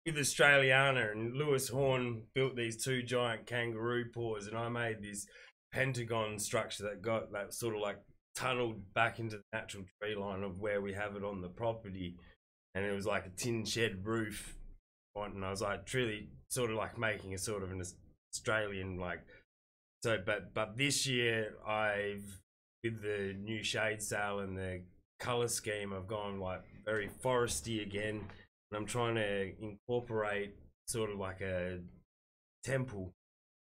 S5: with Australiana, and Lewis Horn built these 2 giant kangaroo paws, and I made this pentagon structure that got that sort of like tunneled back into the natural tree line of where we have it on the property, and it was like a tin shed roof, and I was like truly sort of like making a sort of an Australian like. So, but this year with the new shade sail and the color scheme, I've gone like very foresty again, and I'm trying to incorporate sort of like a temple,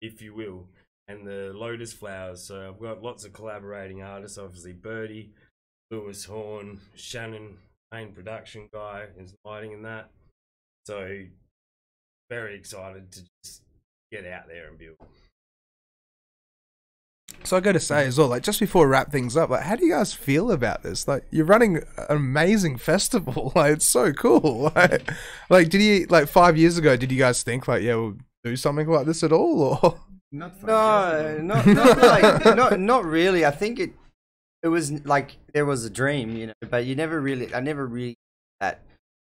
S5: if you will, and the lotus flowers. So I've got lots of collaborating artists, obviously Birdie, Lewis Horn, Shannon, main production guy, is lighting in that. So very excited to just get out there and build.
S2: So I got to say as well, like just before we wrap things up, like how do you guys feel about this? Like you're running an amazing festival, like it's so cool. Like did you 5 years ago? Did you guys think like we'll do something like this at all, or
S4: not really. I think it was like there was a dream, but I never really that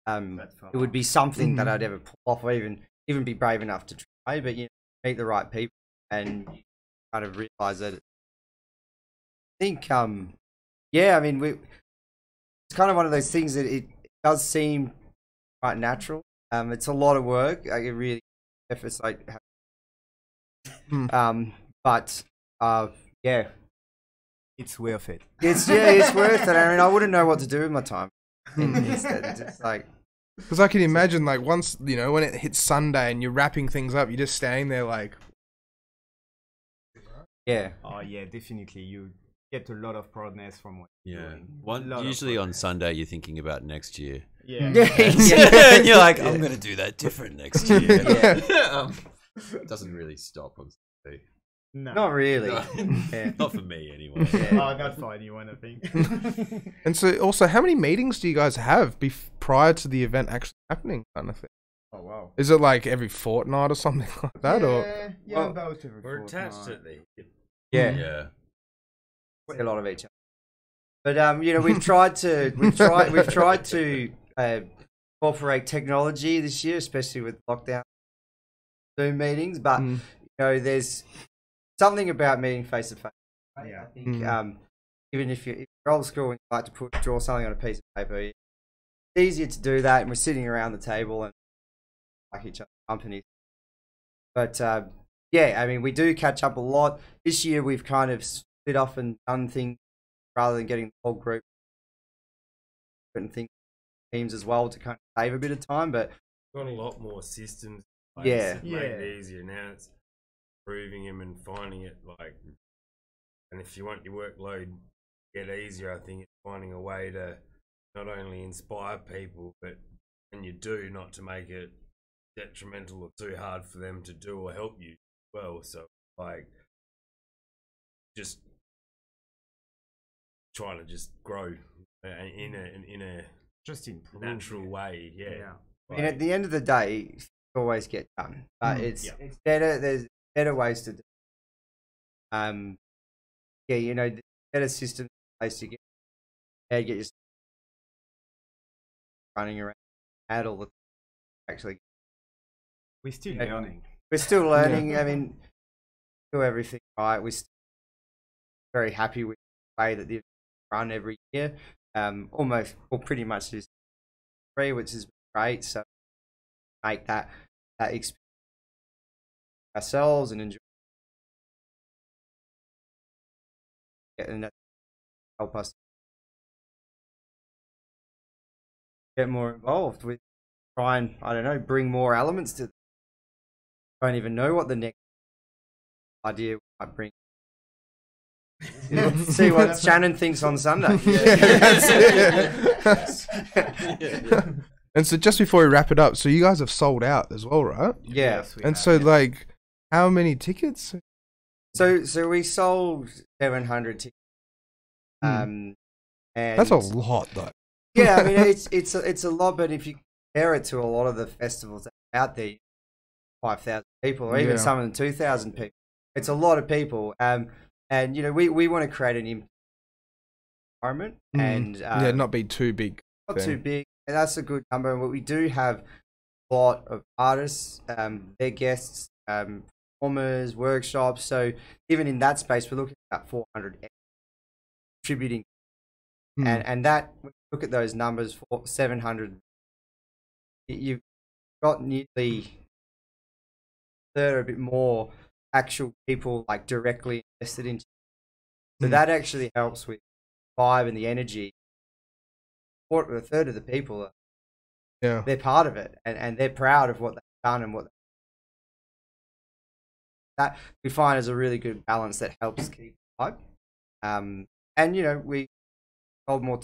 S4: it would be something that I'd ever pull off, or even be brave enough to try. But meet the right people and kind of realize that. I think, I mean, it's kind of one of those things that it does seem quite natural. It's a lot of work. It really, it's like, but yeah,
S1: it's worth it.
S4: It's worth it. I mean, I wouldn't know what to do with my time. Instead, it's like.
S2: Because I can imagine, like, once, when it hits Sunday and you're wrapping things up, you're just standing there like...
S4: Yeah.
S1: Oh, yeah, definitely. You get a lot of proudness from what you're doing.
S3: Usually on Sunday, you're thinking about next year.
S1: Yeah.
S3: And you're like, I'm going to do that different next year. It doesn't really stop on Sunday.
S4: No. Not really.
S3: No.
S4: Yeah.
S3: Not for me, anyway.
S1: Not for anyone, I think.
S2: And so, also, how many meetings do you guys have prior to the event actually happening, kind of thing?
S1: Oh, wow.
S2: Is it like every fortnight or something like that?
S1: About every
S5: we're
S1: fortnight.
S5: attached to the hip.
S3: Yeah.
S4: A lot of each other. But we've tried to incorporate technology this year, especially with lockdown Zoom meetings. But there's something about meeting face to face.
S1: Yeah.
S4: I think even if you're old school and you like to draw something on a piece of paper, it's easier to do that, and we're sitting around the table and like each other's company. But I mean, we do catch up a lot. This year we've kind of split off and done things rather than getting the whole group and teams as well to kind of save a bit of time. But
S5: got a lot more systems.
S4: Yeah.
S5: It made it easier. Now it's improving them and finding it like. And if you want your workload to get easier, I think it's finding a way to not only inspire people, but when you do, not to make it detrimental or too hard for them to do or help you as well. So like just trying to just grow in a
S1: just improve
S5: natural way. Yeah.
S4: And at the end of the day, it always get done. But it's better. There's better ways to do it. The better system in place to get your running around at all the actually.
S1: We're still learning.
S4: We're still learning. I mean, do everything right. We're still very happy with the way that they've run every year. Almost, or pretty much, just free, which is great. So make that experience ourselves and enjoy it, and that help us get more involved with, try and, I don't know, bring more elements to. Don't even know what the next idea might bring. See what Shannon thinks on Sunday.
S2: And so just before we wrap it up, so you guys have sold out as well, right?
S4: Yeah.
S1: Yes, we
S2: And
S1: have,
S2: so
S1: yeah.
S2: like, how many tickets?
S4: So we sold 700 tickets. And
S2: That's a lot, though.
S4: yeah, I mean it's a lot, but if you compare it to a lot of the festivals that are out there, 5,000 people, or even
S2: Yeah.
S4: some of them 2,000 people, it's a lot of people. And you know, we want to create an environment, and
S2: yeah, not be too big.
S4: not too big, and that's a good number. And we do have a lot of artists, their guests, performers, workshops. So even in that space, we're looking at about 400 contributing, and that, when you look at those numbers for 700, you've got nearly a third or a bit more actual people like directly invested into. So that actually helps with vibe and the energy. A third of the people, they're part of it, and they're proud of what they've done and what that we find is a really good balance that helps keep the vibe. And you know, we sold more,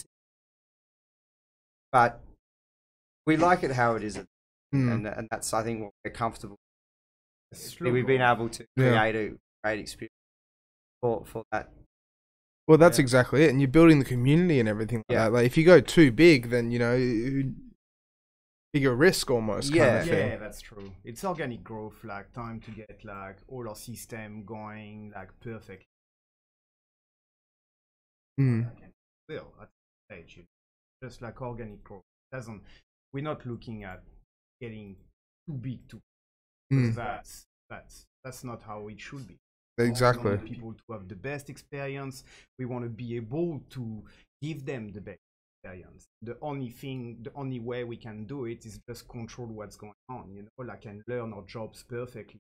S4: but we like it how it is, and that's, I think, what we're comfortable. We've been able to create a great experience for that.
S2: Well, that's exactly it. And you're building the community and everything like that. Like, if you go too big, then, you know, bigger risk almost. Kind of thing.
S1: Yeah, that's true. It's organic growth, like time to get like all our system going like perfect. Well, at the stage, just like organic growth. We're not looking at getting too big to. That's not how it should be.
S2: Exactly.
S1: We want people to have the best experience. We want to be able to give them the best experience. The only way we can do it is just control what's going on, you know, like, and learn our jobs perfectly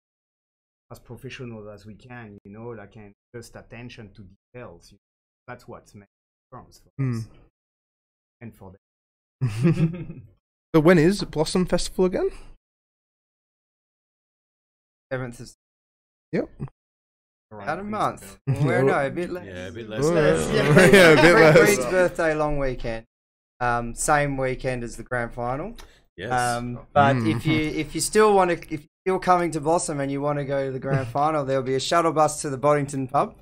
S1: as professional as we can, you know, like, and just attention to details. You know? That's what's makes difference for us and for them.
S2: So when is Blossom Festival again?
S4: 7th of
S2: Yep.
S4: about a month. Well, no, a bit less.
S3: Yeah, a bit less.
S2: Yeah, a bit less.
S4: Green's birthday long weekend. Same weekend as the grand final.
S3: Yes.
S4: But if you still want to, if you're still coming to Blossom and you want to go to the grand final, there'll be a shuttle bus to the Boddington pub,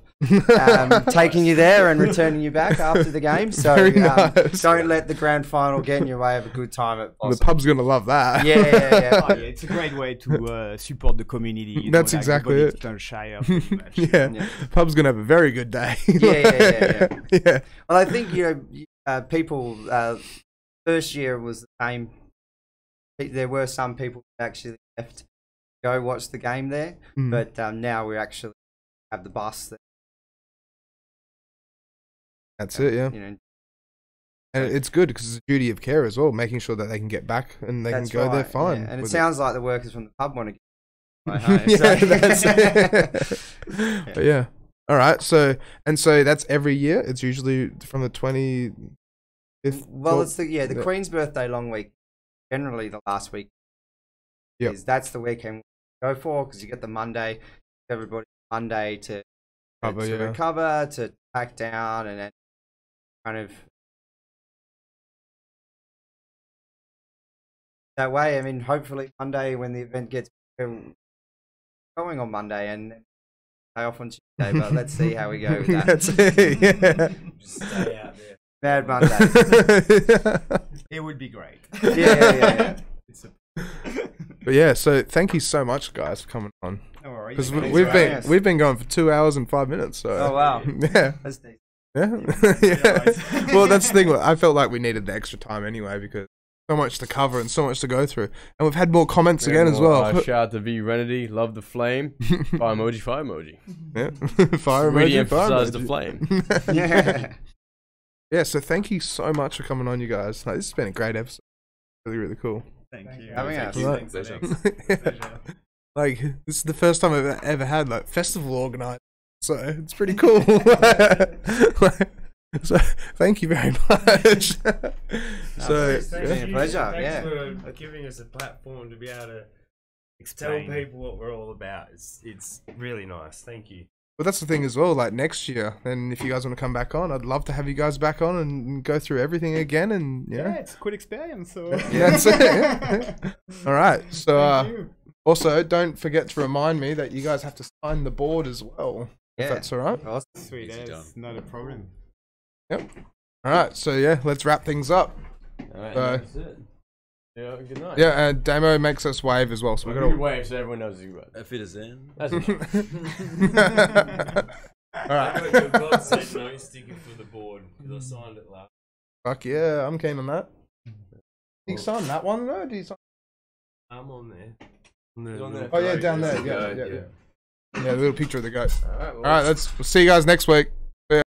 S4: taking you there and returning you back after the game. So
S2: nice.
S4: Don't let the grand final get in your way of a good time at Blossom.
S2: The pub's gonna love that.
S4: Yeah.
S1: Oh, yeah, it's a great way to support the community. You
S2: That's
S1: know, like
S2: exactly
S1: the
S2: it.
S1: Boddington Shire, pretty much.
S2: Yeah. Pub's gonna have a very good day.
S4: Yeah. Well, I think, you know, people. First year was the same. There were some people that actually left to go watch the game there, but now we actually have the bus.
S2: That's it. Yeah.
S4: You know,
S2: And it's good because it's a duty of care as well, making sure that they can get back and they can go there fine.
S4: Yeah. And it
S2: with
S4: sounds like the workers from the pub want to get home.
S2: Yeah, that's it. But yeah. All right. So that's every year. It's usually from the 25th.
S4: Well, it's the Queen's birthday long week. Generally, the last week.
S2: Yep.
S4: That's the weekend we go for, because you get the Monday. Everybody Monday to recover, to pack down, and then kind of that way. I mean, hopefully Monday, when the event gets going on Monday, and pay off on Tuesday. But let's see how we go with that.
S2: That's it. Yeah.
S5: Stay out there.
S4: Bad Monday.
S1: It would be great.
S4: Yeah.
S2: But yeah, so thank you so much, guys, for coming on.
S1: No worries.
S2: Because
S1: Thanks for
S2: we've been going for 2 hours and 5 minutes. So
S4: Oh wow.
S2: yeah.
S4: That's decent.
S2: Yeah. Well, that's the thing. I felt like we needed the extra time anyway because so much to cover and so much to go through, and we've had more comments again as well.
S6: Shout out to V Renity, love the flame. Fire emoji.
S2: Yeah. Fire
S6: Really
S2: emoji, fire
S6: emphasize the
S2: emoji.
S6: flame.
S4: Yeah.
S2: Yeah. So thank you so much for coming on, you guys. Like, this has been a great episode. really, really cool.
S1: Thank you.
S4: Having us.
S2: Right.
S3: Pleasure.
S2: Like, this is the first time I've ever had like festival organized, so it's pretty cool. So thank you very much. So
S5: Thanks
S4: a pleasure.
S5: Thanks for giving us a platform to be able to tell people what we're all about. It's really nice. Thank you.
S2: but that's the thing as well, like next year, then if you guys want to come back on, I'd love to have you guys back on and go through everything again. And
S1: Yeah, it's a good experience. So.
S2: yeah, that's it. All right, so also don't forget to remind me that you guys have to sign the board as well, if that's all right.
S4: Awesome.
S1: Sweet,
S3: Easy
S1: as,
S3: done.
S1: not a problem.
S2: Yep. All right, so yeah, let's wrap things up.
S6: Alright,
S2: So-
S6: that's it. Yeah, good night.
S2: Yeah, and Damo makes us wave as well, so we're
S6: Well, you
S2: gonna.
S6: wave so everyone knows you were.
S3: If it is in.
S6: That's it.
S2: All
S5: I
S2: right.
S5: got your God said no sticker for the board because I signed it last.
S2: Fuck yeah, I'm keen on that. Did you sign that one though? Did you sign?
S5: I'm on there.
S6: on there.
S2: Oh yeah, down there. Yeah,
S3: Goat,
S2: yeah,
S3: yeah.
S2: yeah. Yeah, the little picture of the goat.
S6: Alright,
S2: All right, we'll see you guys next week. See ya.